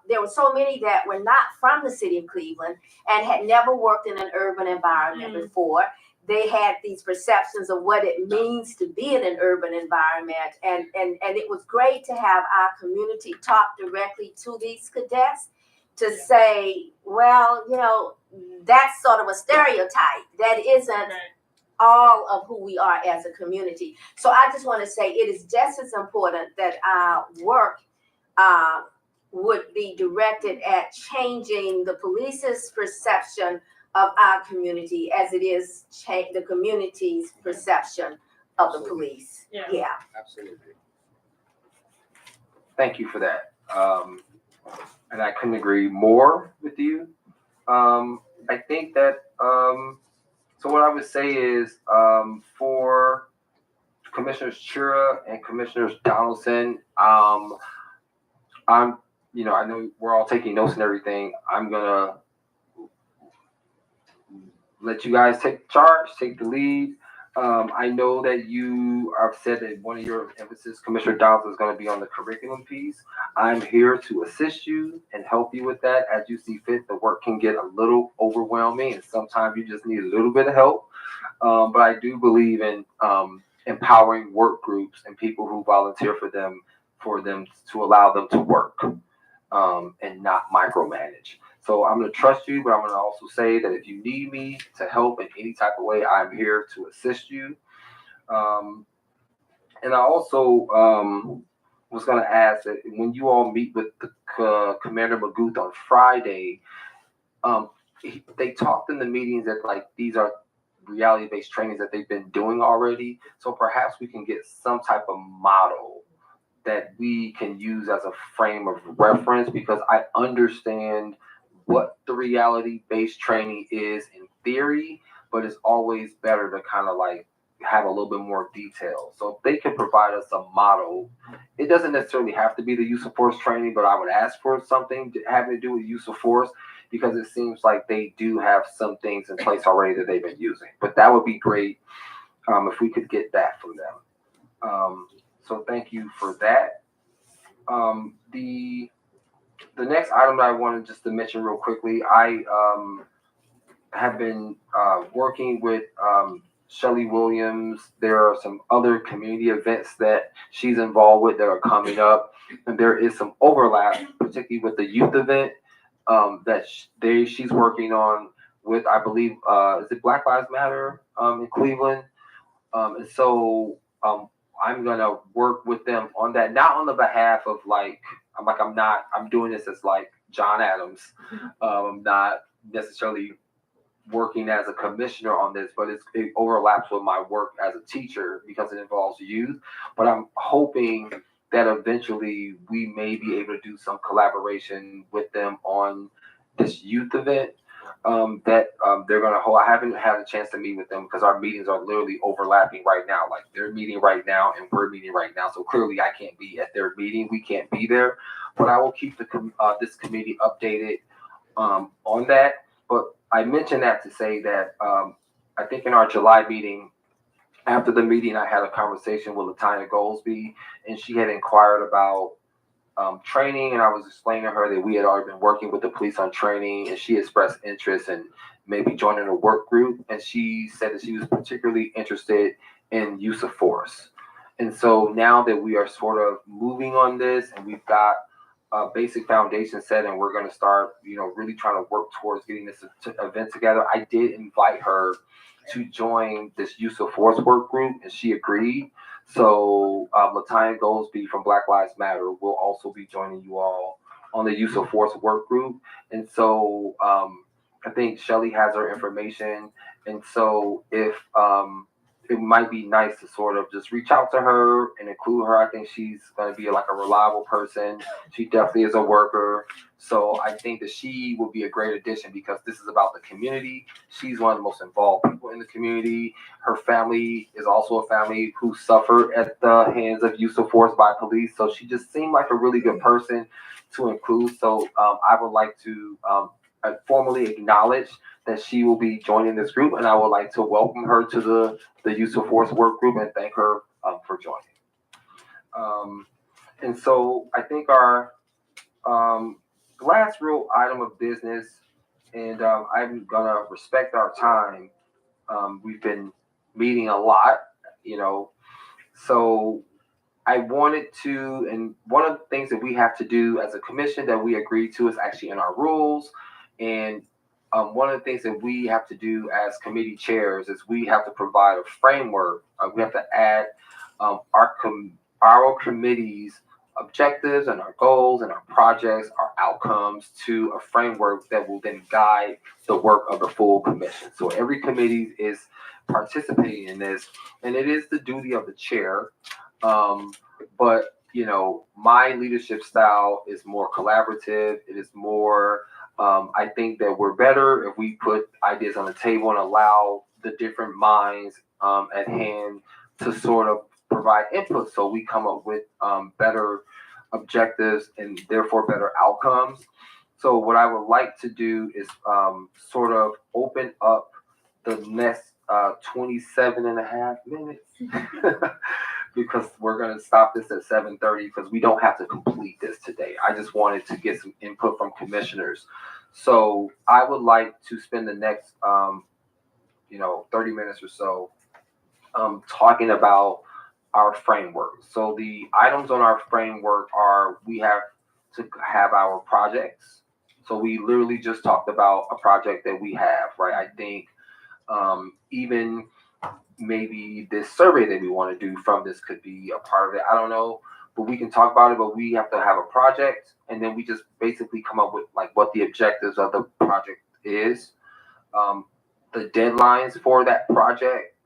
there were so many that were not from the city of Cleveland and had never worked in an urban environment before. They had these perceptions of what it means to be in an urban environment. And it was great to have our community talk directly to these cadets to say, well, that's sort of a stereotype. That isn't all of who we are as a community. So I just want to say it is just as important that our work would be directed at changing the police's perception of our community as it is the community's perception of the police. Yeah. Absolutely. Thank you for that. And I couldn't agree more with you. I think that, so what I would say is, for Commissioners Chura and Commissioners Donaldson, I'm, I know we're all taking notes and everything. I'm gonna let you guys take charge, take the lead. I know that you have said that one of your emphasis, Commissioner Downs, is going to be on the curriculum piece. I'm here to assist you and help you with that as you see fit. The work can get a little overwhelming, and sometimes you just need a little bit of help. But I do believe in empowering work groups and people who volunteer for them to allow them to work and not micromanage. So I'm going to trust you, but I'm going to also say that if you need me to help in any type of way, I'm here to assist you. Um, and I also was going to ask that when you all meet with the Commander Maguth on Friday, they talked in the meetings that like these are reality-based trainings that they've been doing already. So perhaps we can get some type of model that we can use as a frame of reference, because I understand what the reality-based training is in theory, but it's always better to kind of like have a little bit more detail. So if they can provide us a model, it doesn't necessarily have to be the use of force training, but I would ask for something having to do with use of force, because it seems like they do have some things in place already that they've been using. But that would be great if we could get that from them. So thank you for that. The next item that I wanted just to mention real quickly, I have been working with Shelly Williams. There are some other community events that she's involved with that are coming up, and there is some overlap, particularly with the youth event that she's working on with, I believe, is it Black Lives Matter in Cleveland? And so I'm gonna work with them on that, not on the behalf of I'm doing this as like John Adams. I'm not necessarily working as a commissioner on this, but it overlaps with my work as a teacher because it involves youth. But I'm hoping that eventually we may be able to do some collaboration with them on this youth event that they're going to hold. I haven't had a chance to meet with them because our meetings are literally overlapping right now. Like they're meeting right now and we're meeting right now. So clearly I can't be at their meeting. We can't be there, but I will keep this committee updated on that. But I mentioned that to say that I think in our July meeting, after the meeting, I had a conversation with Latanya Goldsby, and she had inquired about training, and I was explaining to her that we had already been working with the police on training, and she expressed interest in maybe joining a work group, and she said that she was particularly interested in use of force. And so now that we are sort of moving on this, and we've got a basic foundation set, and we're going to start, really trying to work towards getting this event together, I did invite her to join this use of force work group, and she agreed. So Latanya Goldsby from Black Lives Matter will also be joining you all on the use of force work group. And so I think Shelly has her information. And so if it might be nice to sort of just reach out to her and include her. I think she's going to be like a reliable person. She definitely is a worker. So I think that she will be a great addition because this is about the community. She's one of the most involved people in the community. Her family is also a family who suffered at the hands of use of force by police. So she just seemed like a really good person to include. So I would like to formally acknowledge that she will be joining this group, and I would like to welcome her to the use of force work group and thank her for joining. And so I think our last real item of business, and I'm gonna respect our time. We've been meeting a lot, so I wanted to, and one of the things that we have to do as a commission that we agreed to is actually in our rules. And one of the things that we have to do as committee chairs is we have to provide a framework. We have to add our committee's objectives and our goals and our projects, our outcomes to a framework that will then guide the work of the full commission. So every committee is participating in this, and it is the duty of the chair. But my leadership style is more collaborative. It is more, I think that we're better if we put ideas on the table and allow the different minds at hand to sort of provide input so we come up with better objectives and therefore better outcomes. So what I would like to do is sort of open up the next 27 and a half minutes because we're going to stop this at 7:30 because we don't have to complete this today. I just wanted to get some input from commissioners. So I would like to spend the next, 30 minutes or so talking about our framework. So the items on our framework are we have to have our projects. So we literally just talked about a project that we have, right? I think even maybe this survey that we want to do from this could be a part of it. I don't know, but we can talk about it, but we have to have a project and then we just basically come up with like what the objectives of the project is, the deadlines for that project,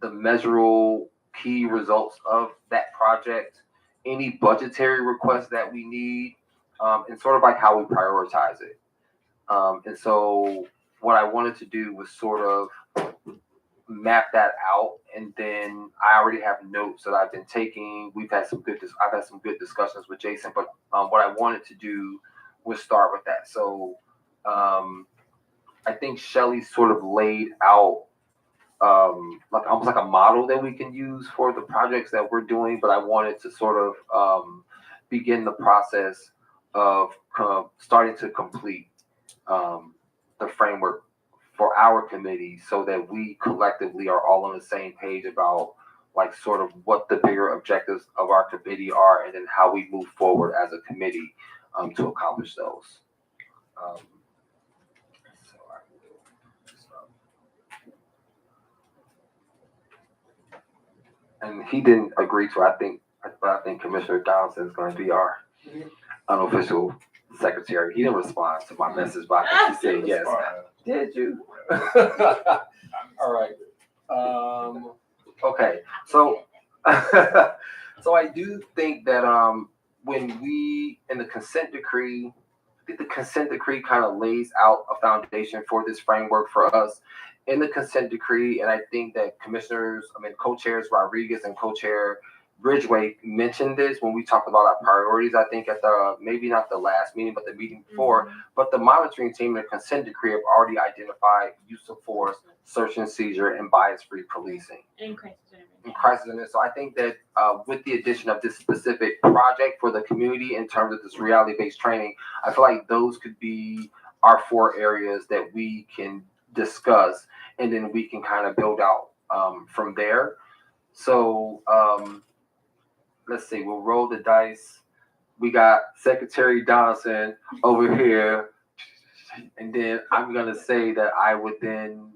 the measurable key results of that project, any budgetary requests that we need, and sort of like how we prioritize it. And so what I wanted to do was sort of map that out, and then I already have notes that I've been taking. I've had some good discussions with Jason, but what I wanted to do was start with that. So I think Shelly sort of laid out like almost like a model that we can use for the projects that we're doing, but I wanted to sort of begin the process of starting to complete the framework for our committee so that we collectively are all on the same page about like sort of what the bigger objectives of our committee are and then how we move forward as a committee to accomplish those. And he didn't agree to, but I think Commissioner Donaldson is going to be our unofficial secretary. He didn't respond to my message, but I think he said yes. Did you? All right. Okay. So, so I do think that when we in the consent decree, I think the consent decree kind of lays out a foundation for this framework for us in the consent decree, and I think that co-chairs Rodriguez and co-chair Ridgway mentioned this when we talked about our priorities. I think at the maybe not the last meeting, but the meeting before. But the monitoring team and the consent decree have already identified use of force, search and seizure, and bias-free policing. And crisis intervention. So I think that with the addition of this specific project for the community in terms of this reality-based training, I feel like those could be our 4 areas that we can discuss, and then we can kind of build out from there. So let's see, we'll roll the dice. We got Secretary Donaldson over here, and then I'm gonna say that I would then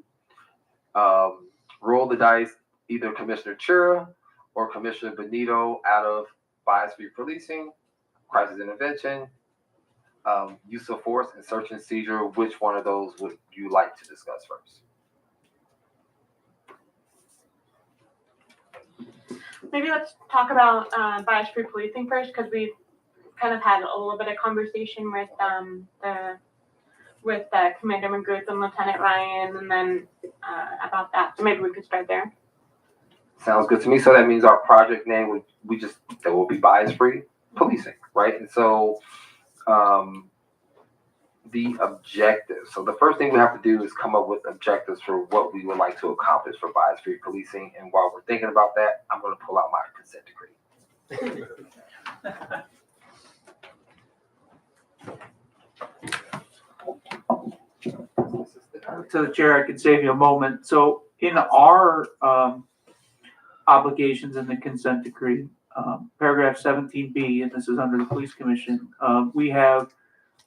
roll the dice, either Commissioner Chura or Commissioner Benito out of bias-free policing, crisis intervention, use of force, and search and seizure. Which one of those would you like to discuss first? Maybe let's talk about bias-free policing first, because we've kind of had a little bit of conversation with Commander Magruth and Lieutenant Ryan, and then about that. So maybe we could start there. Sounds good to me. So that means our project name will be bias-free policing, right? And so the objectives. So the first thing we have to do is come up with objectives for what we would like to accomplish for bias-free policing. And while we're thinking about that, I'm going to pull out my consent decree. To the chair, I could save you a moment. So in our obligations in the consent decree, paragraph 17B, and this is under the police commission, we have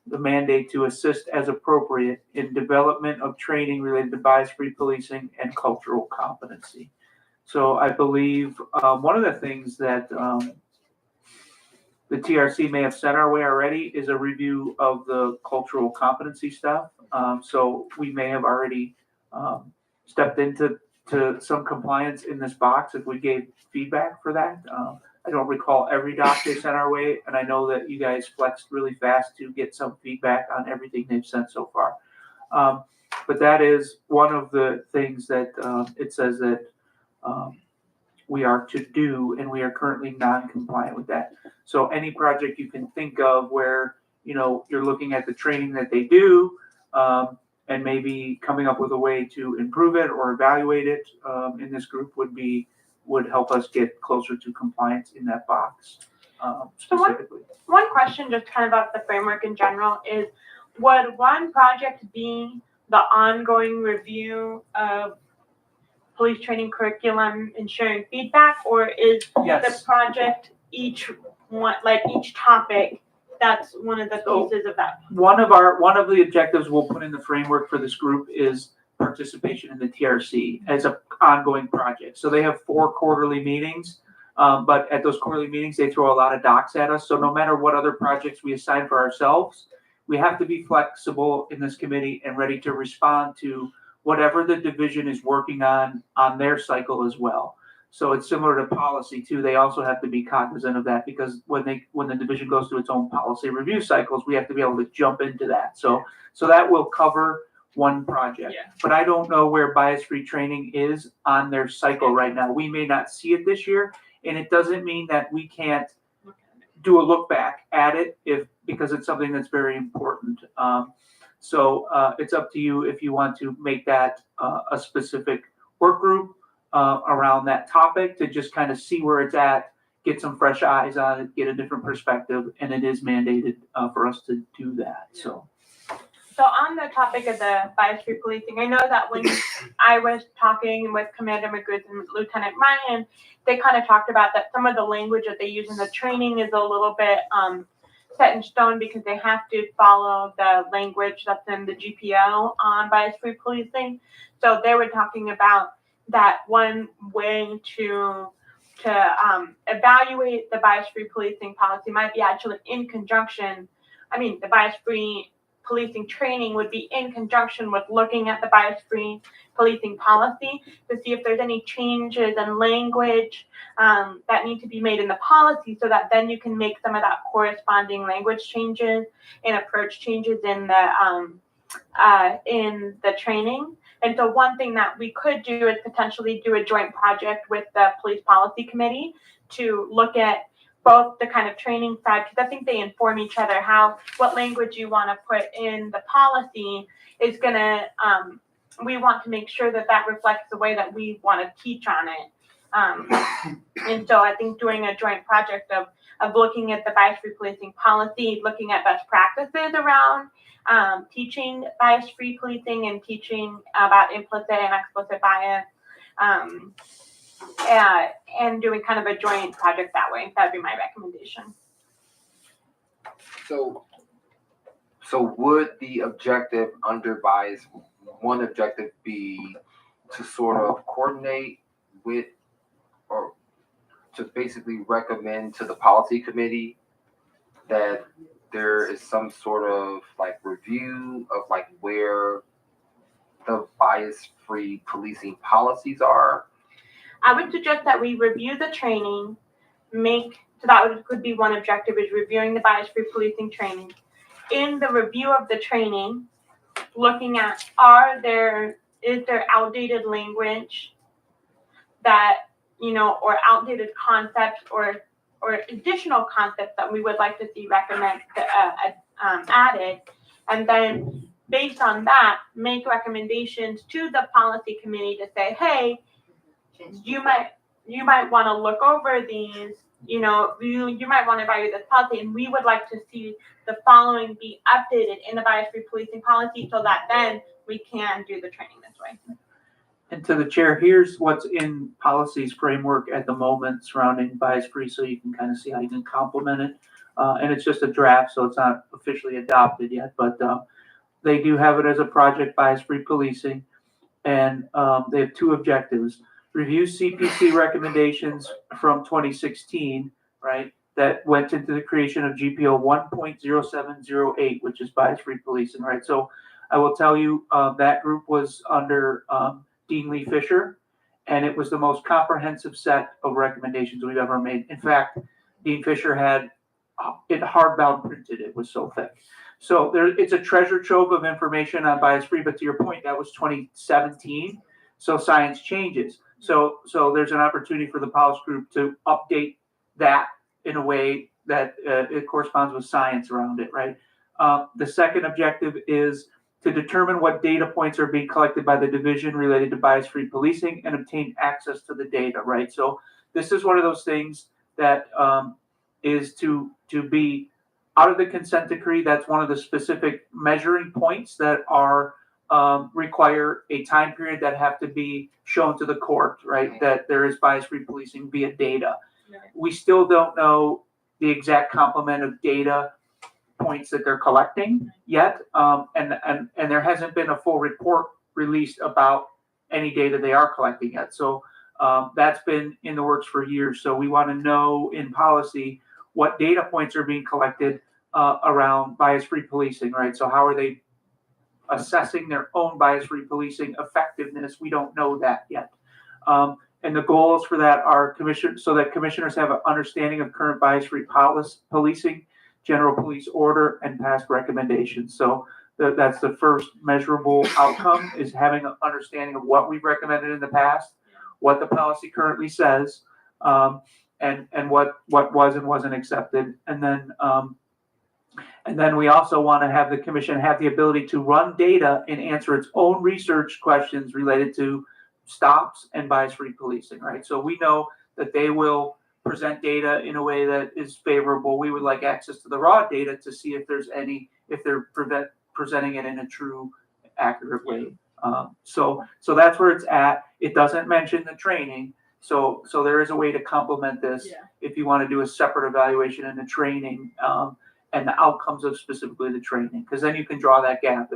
the mandate to assist as appropriate in development of training related to bias-free policing and cultural competency. So I believe one of the things that the TRC may have sent our way already is a review of the cultural competency stuff. So we may have already stepped into some compliance in this box if we gave feedback for that. I don't recall every doc they sent our way, and I know that you guys flexed really fast to get some feedback on everything they've sent so far. But that is one of the things that it says that we are to do, and we are currently non-compliant with that. So any project you can think of where, you're looking at the training that they do, and maybe coming up with a way to improve it or evaluate it in this group would help us get closer to compliance in that box specifically. One question, just kind of about the framework in general, is would one project be the ongoing review of police training curriculum and sharing feedback, or is the project each one, like each topic, that's one of the pieces of that? One of the objectives we'll put in the framework for this group is participation in the TRC as an ongoing project. So they have 4 quarterly meetings, but at those quarterly meetings, they throw a lot of docs at us. So no matter what other projects we assign for ourselves, we have to be flexible in this committee and ready to respond to whatever the division is working on their cycle as well. So it's similar to policy too. They also have to be cognizant of that, because when the division goes through its own policy review cycles, we have to be able to jump into that. So that will cover one project. Yeah. But I don't know where bias-free training is on their cycle right now. We may not see it this year, and it doesn't mean that we can't do a look back at it because it's something that's very important. So it's up to you if you want to make that a specific work group around that topic to just kind of see where it's at, get some fresh eyes on it, get a different perspective, and it is mandated for us to do that. So on the topic of the bias-free policing, I know that when I was talking with Commander Magooth and Lieutenant Ryan, they kind of talked about that some of the language that they use in the training is a little bit set in stone because they have to follow the language that's in the GPO on bias-free policing. So they were talking about that one way to evaluate the bias-free policing policy might be actually in conjunction. The bias-free policing training would be in conjunction with looking at the bias-free policing policy to see if there's any changes in language that need to be made in the policy, so that then you can make some of that corresponding language changes and approach changes in the training. And so one thing that we could do is potentially do a joint project with the police policy committee to look at both the kind of training side, because I think they inform each other what language you want to put in the policy is gonna, we want to make sure that reflects the way that we want to teach on it. And so I think doing a joint project of looking at the bias-free policing policy, looking at best practices around teaching bias-free policing and teaching about implicit and explicit bias, and doing kind of a joint project that way. That'd be my recommendation. So would the objective under bias, one objective be to sort of coordinate with, or to basically recommend to the policy committee that there is some sort of like review of like where the bias-free policing policies are? I would suggest that we review the training, so that could be one objective, is reviewing the bias-free policing training. In the review of the training, looking at is there outdated language that, or outdated concepts or additional concepts that we would like to see added, and then based on that, make recommendations to the policy committee to say, hey, you might want to look over these, you might want to evaluate this policy, and we would like to see the following be updated in the bias-free policing policy so that then we can do the training this way. And to the chair, here's what's in policies framework at the moment surrounding bias-free, so you can kind of see how you can complement it. And it's just a draft, so it's not officially adopted yet, but they do have it as a project, bias-free policing, and they have 2 objectives. Review CPC recommendations from 2016, right, that went into the creation of GPO 1.0708, which is bias-free policing, right? So I will tell you that group was under Dean Lee Fisher, and it was the most comprehensive set of recommendations we've ever made. In fact, Dean Fisher had it hardbound printed. It was so thick. So it's a treasure trove of information on bias-free, but to your point, that was 2017. So science changes. So there's an opportunity for the policy group to update that in a way that it corresponds with science around it, right? The second objective is to determine what data points are being collected by the division related to bias-free policing and obtain access to the data, right? So this is one of those things that is to be out of the consent decree. That's one of the specific measuring points that are require a time period that have to be shown to the court, right? That there is bias-free policing via data. We still don't know the exact complement of data points that they're collecting yet, and there hasn't been a full report released about any data they are collecting yet. So that's been in the works for years. So we want to know in policy what data points are being collected around bias-free policing, right? So how are they assessing their own bias-free policing effectiveness? We don't know that yet. And the goals for that are so that commissioners have an understanding of current bias-free policing, general police order, and past recommendations. So that's the first measurable outcome, is having an understanding of what we've recommended in the past, what the policy currently says, and what was and wasn't accepted. And then we also want to have the commission have the ability to run data and answer its own research questions related to stops and bias-free policing, right? So we know that they will present data in a way that is favorable. We would like access to the raw data to see if they're presenting it in a true, accurate way. So that's where it's at. It doesn't mention the training. So there is a way to complement this if you want to do a separate evaluation and the training and the outcomes of specifically the training, because then you can draw that gap.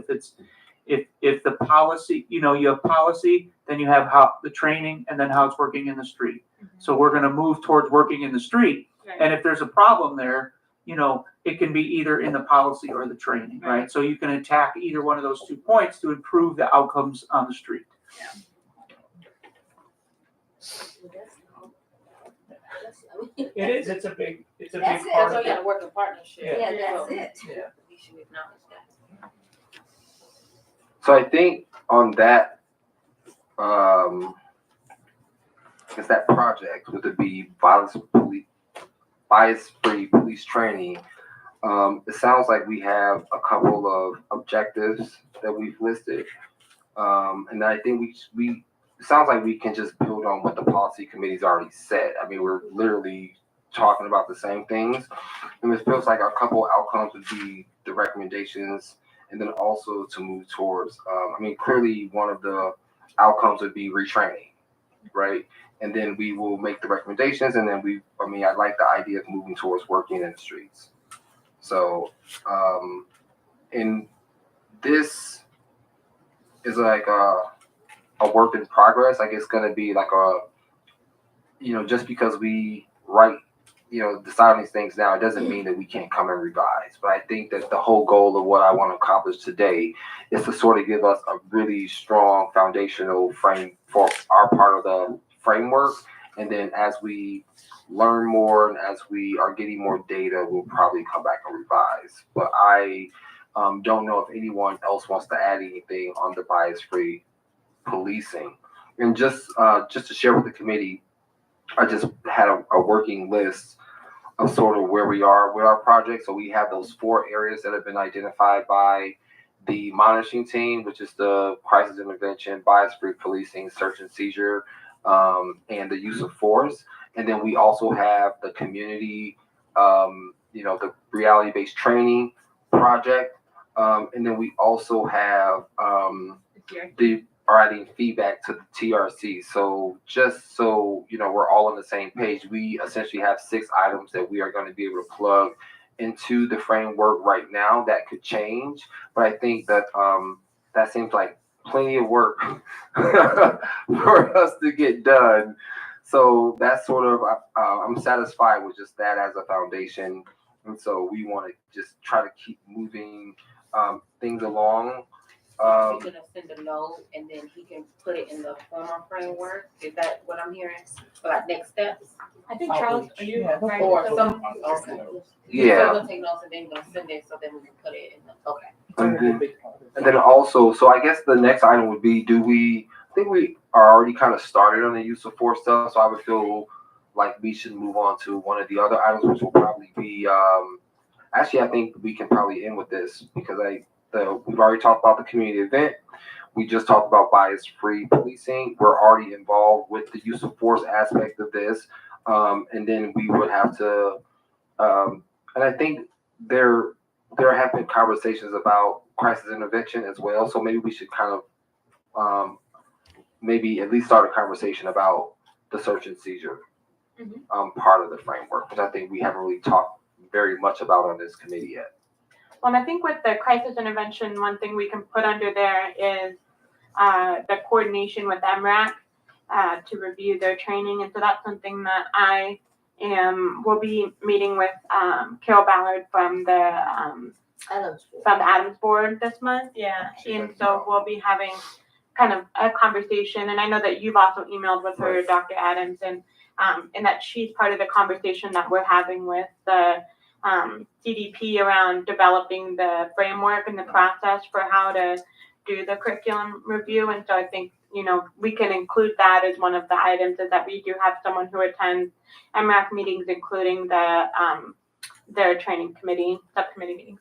If the policy, you have policy, then you have how the training and then how it's working in the street. So we're going to move towards working in the street. And if there's a problem there, it can be either in the policy or the training, right? So you can attack either one of those 2 points to improve the outcomes on the street. It is. It's a big That's it. part So of we it. gotta work in partnership. Yeah, that's it. Yeah. We should acknowledge that. So I think on that, because that project would be bias-free police training. It sounds like we have a couple of objectives that we've listed, and I think it sounds like we can just build on what the policy committee's already said. I mean, we're literally talking about the same things, and it feels like a couple outcomes would be the recommendations, and then also to move towards. Clearly one of the outcomes would be retraining, right? And then we will make the recommendations, and then I like the idea of moving towards working in the streets. So, and this is like a work in progress. Like, it's going to be like just because we decide on these things now, it doesn't mean that we can't come and revise. But I think that the whole goal of what I want to accomplish today is to sort of give us a really strong foundational frame for our part of the framework. And then as we learn more and as we are getting more data, we'll probably come back and revise. But I don't know if anyone else wants to add anything on the bias-free policing. And just to share with the committee, I just had a working list of sort of where we are with our project. So we have those 4 areas that have been identified by the monitoring team, which is the crisis intervention, bias-free policing, search and seizure, and the use of force. And then we also have the community, the reality-based training project. And then we also have adding feedback to the TRC. So just so we're all on the same page, we essentially have 6 items that we are going to be able to plug into the framework right now. That could change, but I think that that seems like plenty of work for us to get done. So that's sort of I'm satisfied with just that as a foundation, and so we want to just try to keep moving things along. He's gonna send a note and then he can put it in the former framework. Is that what I'm hearing? For like next steps? I think Charles, are you right? Or some, okay. Yeah. So we'll take notes and then you're gonna send it so then we can put it in the, okay. And then also, so I guess the next item would be, I think we are already kind of started on the use of force stuff, so I would feel like we should move on to one of the other items, which will probably be, actually, I think we can probably end with this because we've already talked about the community event. We just talked about bias-free policing. We're already involved with the use of force aspect of this. And then we would have to, and I think there have been conversations about crisis intervention as well. So maybe we should kind of maybe at least start a conversation about the search and seizure part of the framework, which I think we haven't really talked very much about on this committee yet. Well, and I think with the crisis intervention, one thing we can put under there is the coordination with MRAC to review their training. And so that's something that will be meeting with Carol Ballard from the Adams Board this month. Yeah. And so we'll be having kind of a conversation. And I know that you've also emailed with her, Dr. Adams, and that she's part of the conversation that we're having with the CDP around developing the framework and the process for how to do the curriculum review. And so I think, we can include that as one of the items, is that we do have someone who attends MRAC meetings, including their training committee, subcommittee meetings.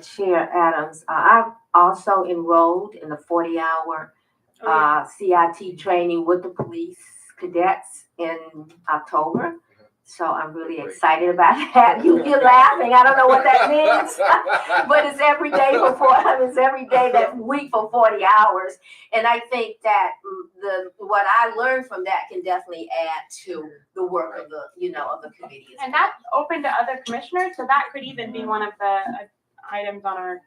Chair Adams, I've also enrolled in the 40-hour CIT training with the police cadets in October. So I'm really excited about that. You're laughing. I don't know what that means, but it's every day it's every day that week for 40 hours. And I think that what I learned from that can definitely add to the work of the committee. And that's open to other commissioners, so that could even be one of the items on our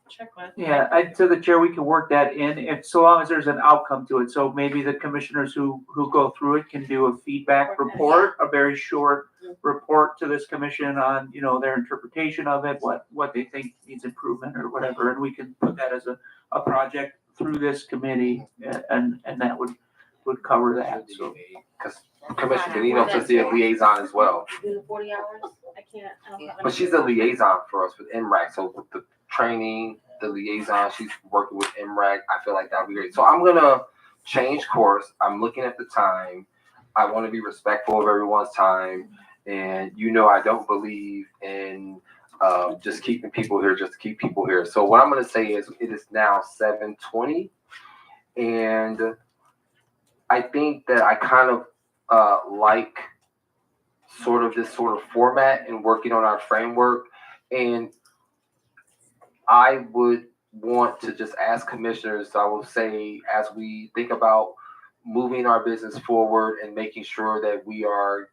checklist. Yeah, to the chair, we can work that in, if so long as there's an outcome to it. So maybe the commissioners who go through it can do a feedback report, a very short report to this commission on, their interpretation of it, what they think needs improvement or whatever, and we can put that as a project through this committee, and that would cover that. So, because Commissioner Benito is the liaison as well. Do the 40 hours? I can't. But she's a liaison for us with MRAC. So with the training, the liaison, she's working with MRAC. I feel like that would be great. So I'm going to change course. I'm looking at the time. I want to be respectful of everyone's time. And I don't believe in just keeping people here just to keep people here. So what I'm going to say is it is now 7:20. And I think that I kind of like this sort of format and working on our framework. And I would want to just ask commissioners, I will say, as we think about moving our business forward and making sure that we are,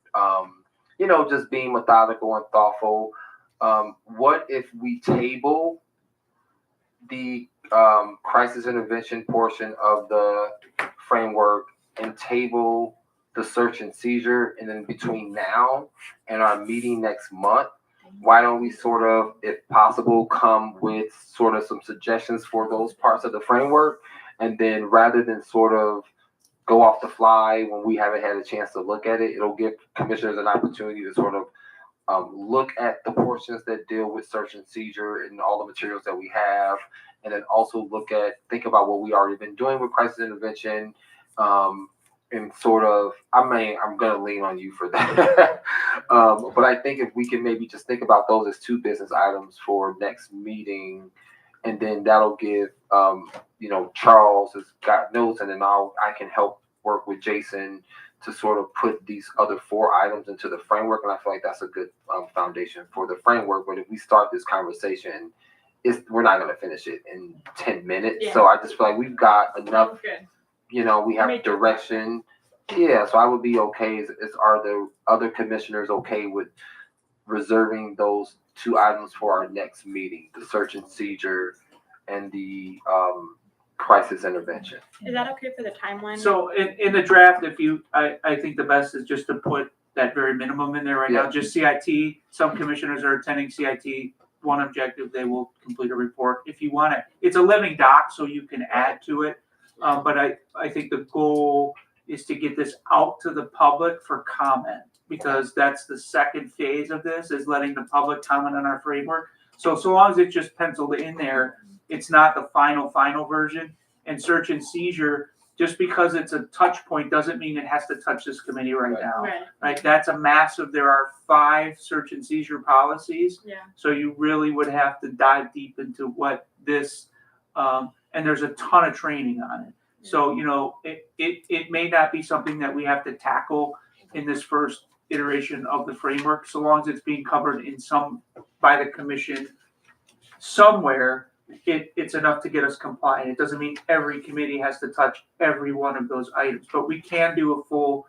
just being methodical and thoughtful. What if we table the crisis intervention portion of the framework and table the search and seizure, and then between now and our meeting next month, why don't we sort of, if possible, come with sort of some suggestions for those parts of the framework, and then rather than sort of go off the fly when we haven't had a chance to look at it, it'll give commissioners an opportunity to sort of look at the portions that deal with search and seizure and all the materials that we have, and then also think about what we already been doing with crisis intervention, and sort of, I'm going to lean on you for that. But I think if we can maybe just think about those as two business items for next meeting, and then that'll give, Charles has got notes, and then I can help work with Jason to sort of put these other 4 items into the framework. And I feel like that's a good foundation for the framework. But if we start this conversation, we're not going to finish it in 10 minutes. Yeah. So I just feel like we've got enough. We have direction. Yeah, so I would be okay. Are the other commissioners okay with reserving those 2 items for our next meeting, the search and seizure and the crisis intervention? Is that okay for the timeline? So in the draft, I think the best is just to put that very minimum in there right now, just CIT. Some commissioners are attending CIT. One objective, they will complete a report. If you want it's a living doc, so you can add to it. But I think the goal is to get this out to the public for comment, because that's the second phase of this, is letting the public comment on our framework. So long as it's just penciled in there, it's not the final version. And search and seizure, just because it's a touch point doesn't mean it has to touch this committee right now. Right. Right, that's a massive, there are 5 search and seizure policies. Yeah. So you really would have to dive deep into what this, and there's a ton of training on it. So, you know, it may not be something that we have to tackle in this first iteration of the framework, so long as it's being covered in by the commission somewhere, it's enough to get us compliant. It doesn't mean every committee has to touch every one of those items, but we can do a full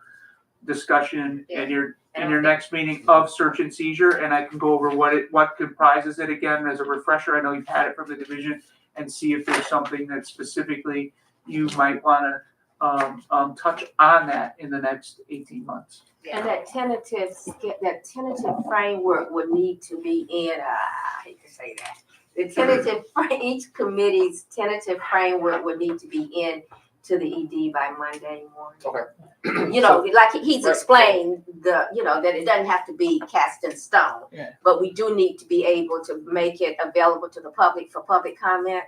discussion in your next meeting of search and seizure, and I can go over what comprises it again as a refresher. I know you've had it from the division, and see if there's something that specifically you might wanna touch on that in the next 18 months. And that tentative framework would need to be in, I hate to say that. Each committee's tentative framework would need to be in to the ED by Monday morning. Okay. You know, like he's Right. explained that it doesn't have to be cast in stone. Yeah. But we do need to be able to make it available to the public for public comment.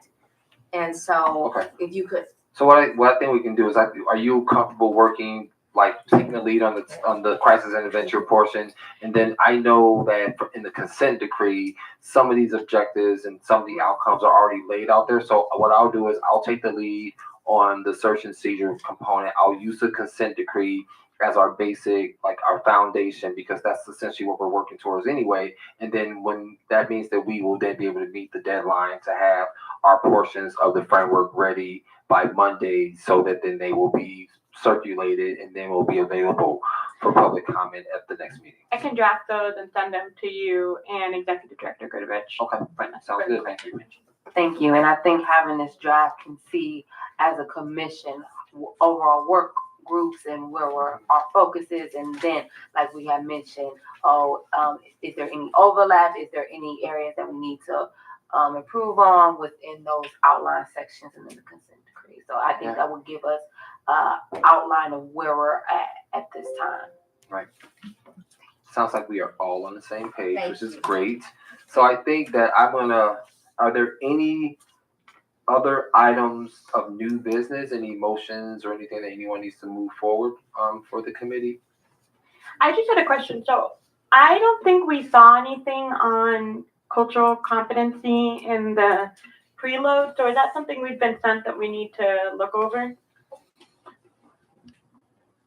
And so Okay. if you could, So what I think we can do is, are you comfortable working, like taking the lead on the crisis intervention portion? And then I know that in the consent decree, some of these objectives and some of the outcomes are already laid out there. So what I'll do is I'll take the lead on the search and seizure component. I'll use the consent decree as our basic, like our foundation, because that's essentially what we're working towards anyway. And then when that means that we will then be able to meet the deadline to have our portions of the framework ready by Monday, so that then they will be circulated and then will be available for public comment at the next meeting. I can draft those and send them to you and Executive Director Goodrich. Okay, sounds good, thank you. Thank you, and I think having this draft can see as a commission overall work groups and where our focus is, and then, like we have mentioned, is there any overlap? Is there any areas that we need to improve on within those outline sections and in the consent decree? So I think that will give us outline of where we're at this time. Right. Sounds like we are all on the same page, Thank which is you. great. So I think that are there any other items of new business, any motions or anything that anyone needs to move forward for the committee? I just had a question. So I don't think we saw anything on cultural competency in the preload. So is that something we've been sent that we need to look over?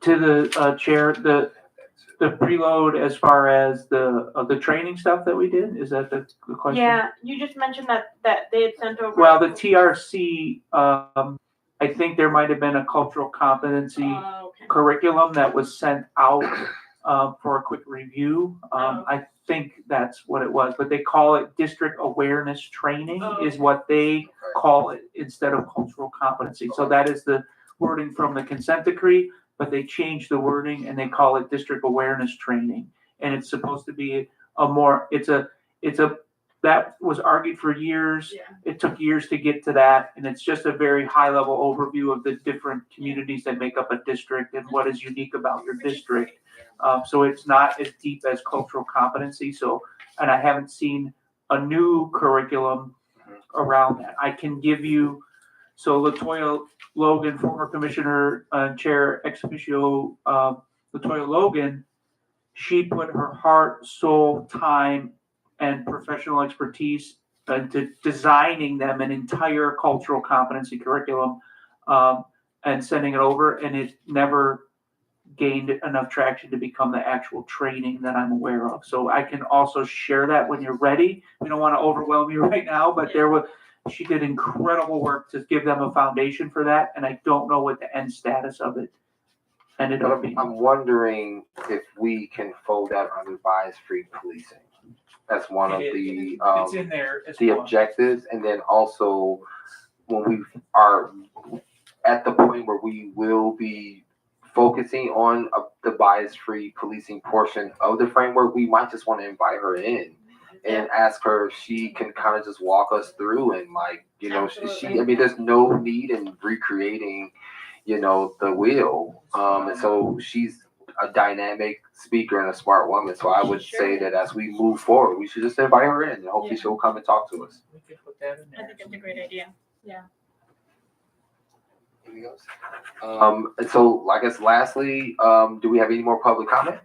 To the chair, the preload as far as the training stuff that we did, is that the question? Yeah, you just mentioned that they had sent over. Well, the TRC, I think there might have been a cultural competency Okay. curriculum that was sent out for a quick review. I think that's what it was, but they call it district awareness training is what they call it instead of cultural competency. So that is the wording from the consent decree, but they changed the wording and they call it district awareness training. And it's supposed to be that was argued for years. Yeah. It took years to get to that. And it's just a very high level overview of the different communities that make up a district and what is unique about your district. So it's not as deep as cultural competency. And I haven't seen a new curriculum around that. I can give you, LaToya Logan, former commissioner, chair ex officio, LaToya Logan, she put her heart, soul, time, and professional expertise into designing them an entire cultural competency curriculum and sending it over, and it never gained enough traction to become the actual training that I'm aware of. So I can also share that when you're ready. We don't want to overwhelm you right now, but she did incredible work to give them a foundation for that, and I don't know what the end status of it ended up being. I'm wondering if we can fold that under bias-free policing as one of the It's in there as the well. objectives, and then also when we are at the point where we will be focusing on the bias-free policing portion of the framework, we might just want to invite her in and ask her if she can kind of just walk us through and there's no need in recreating, the wheel. And so she's a dynamic speaker and a smart woman. So I would say that as we move forward, we should just invite her in and hopefully she'll come and talk to us. We could put that in I there. think it's a great idea. Yeah. Anything else? And so I guess lastly, do we have any more public comment?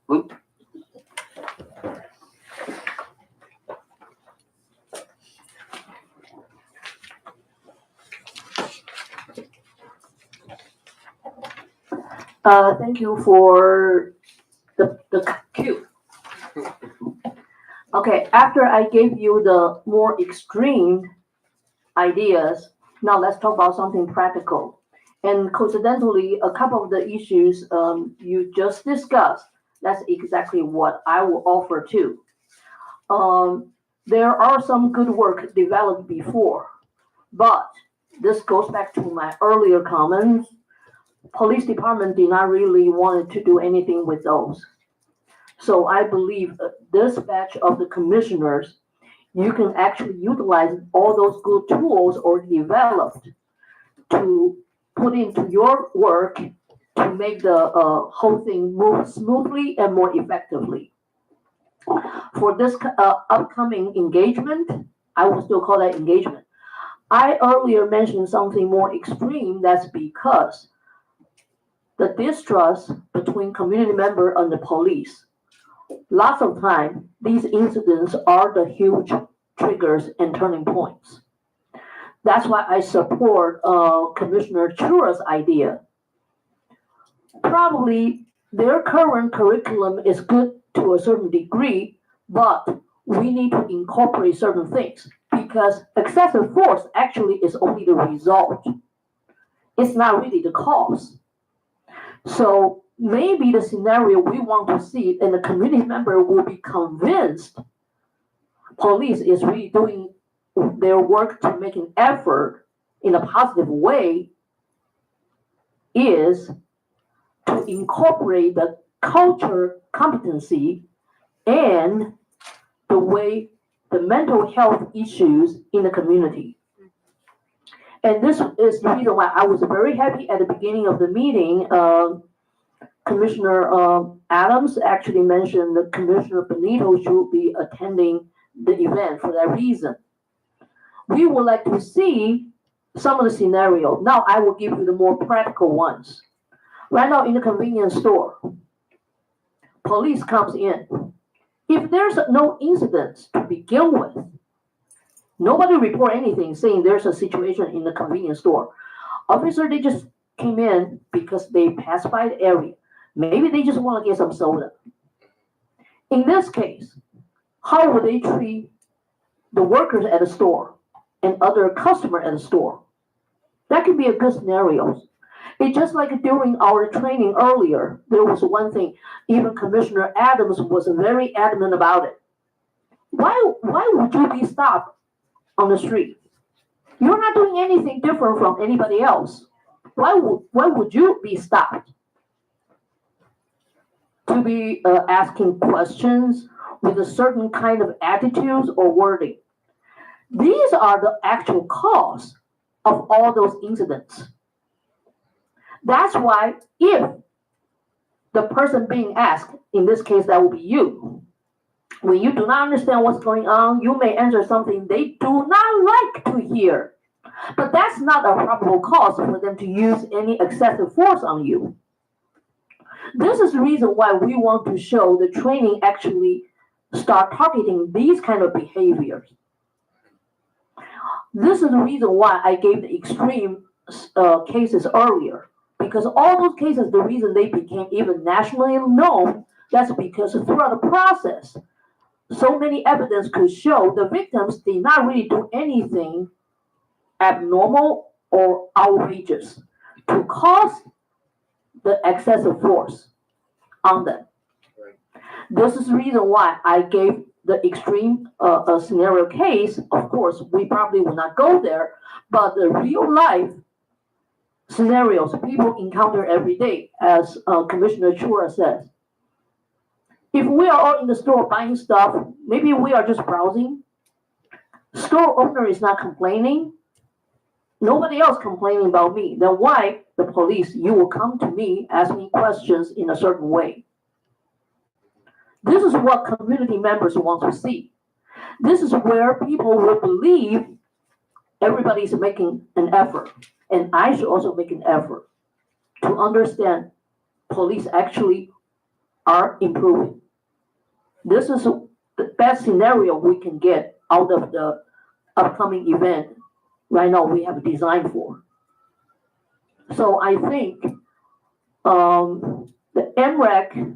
Luke? Thank you for the cue. Okay, after I gave you the more extreme ideas, now let's talk about something practical. And coincidentally, a couple of the issues you just discussed, that's exactly what I will offer too. There are some good work developed before, but this goes back to my earlier comments. Police department did not really want to do anything with those. So I believe this batch of the commissioners, you can actually utilize all those good tools already developed to put into your work to make the whole thing move smoothly and more effectively. For this upcoming engagement, I will still call that engagement. I earlier mentioned something more extreme. That's because the distrust between community member and the police. Lots of time, these incidents are the huge triggers and turning points. That's why I support Commissioner Chura's idea. Probably their current curriculum is good to a certain degree, but we need to incorporate certain things because excessive force actually is only the result. It's not really the cause. So maybe the scenario we want to see and the community member will be convinced police is really doing their work to make an effort in a positive way is to incorporate the culture competency and the way the mental health issues in the community. And this is the reason why I was very happy at the beginning of the meeting. Commissioner Adams actually mentioned that Commissioner Benito should be attending the event for that reason. We would like to see some of the scenario. Now I will give you the more practical ones. Right now in the convenience store, police comes in. If there's no incidents to begin with, nobody report anything saying there's a situation in the convenience store. Officer, they just came in because they passed by the area. Maybe they just want to get some soda. In this case, how would they treat the workers at the store and other customer at the store? That could be a good scenario. It's just like during our training earlier, there was one thing, even Commissioner Adams was very adamant about it. Why would you be stopped on the street? You're not doing anything different from anybody else. Why would you be stopped? To be asking questions with a certain kind of attitudes or wording. These are the actual cause of all those incidents. That's why if the person being asked, in this case that will be you, when you do not understand what's going on, you may answer something they do not like to hear. But that's not a probable cause for them to use any excessive force on you. This is the reason why we want to show the training actually start targeting these kind of behaviors. This is the reason why I gave the extreme cases earlier. Because all those cases, the reason they became even nationally known, that's because throughout the process, so many evidence could show the victims did not really do anything abnormal or outrageous to cause the excessive force on them. Right. This is the reason why I gave the extreme scenario case. Of course, we probably will not go there, but the real life scenarios people encounter every day, as Commissioner Chura says. If we are all in the store buying stuff, maybe we are just browsing. Store owner is not complaining. Nobody else complaining about me. Then why the police, you will come to me, ask me questions in a certain way. This is what community members want to see. This is where people will believe everybody's making an effort, and I should also make an effort to understand police actually are improving. This is the best scenario we can get out of the upcoming event right now we have designed for. So I think the MREC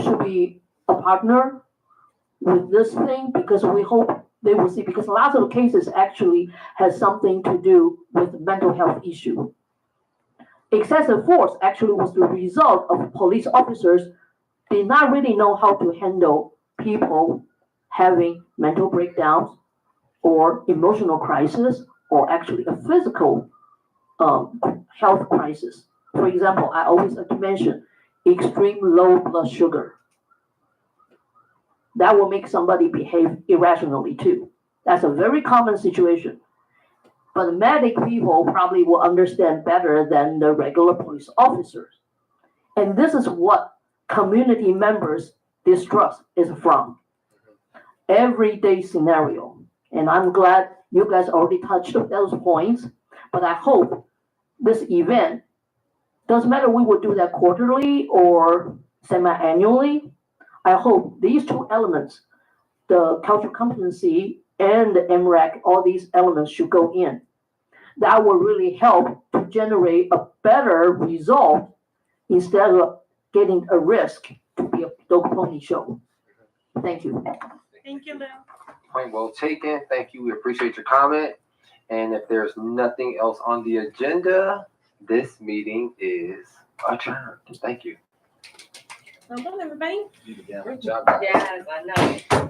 should be a partner with this thing because we hope they will see, because lots of cases actually has something to do with mental health issue. Excessive force actually was the result of police officers did not really know how to handle people having mental breakdowns or emotional crisis or actually a physical health crisis. For example, I always like to mention extreme low blood sugar. That will make somebody behave irrationally too. That's a very common situation. But medic people probably will understand better than the regular police officers. And this is what community members' distrust is from. Everyday scenario. And I'm glad you guys already touched those points, but I hope this event, doesn't matter we will do that quarterly or semi-annually, I hope these two elements, the cultural competency and the MREC, all these elements should go in. That will really help to generate a better result instead of getting a risk to be a dog pony show. Thank you. Thank you, Lou. Point well taken. Thank you. We appreciate your comment. And if there's nothing else on the agenda, this meeting is adjourned. Thank you. Well done, everybody. Good job. Yes, I know.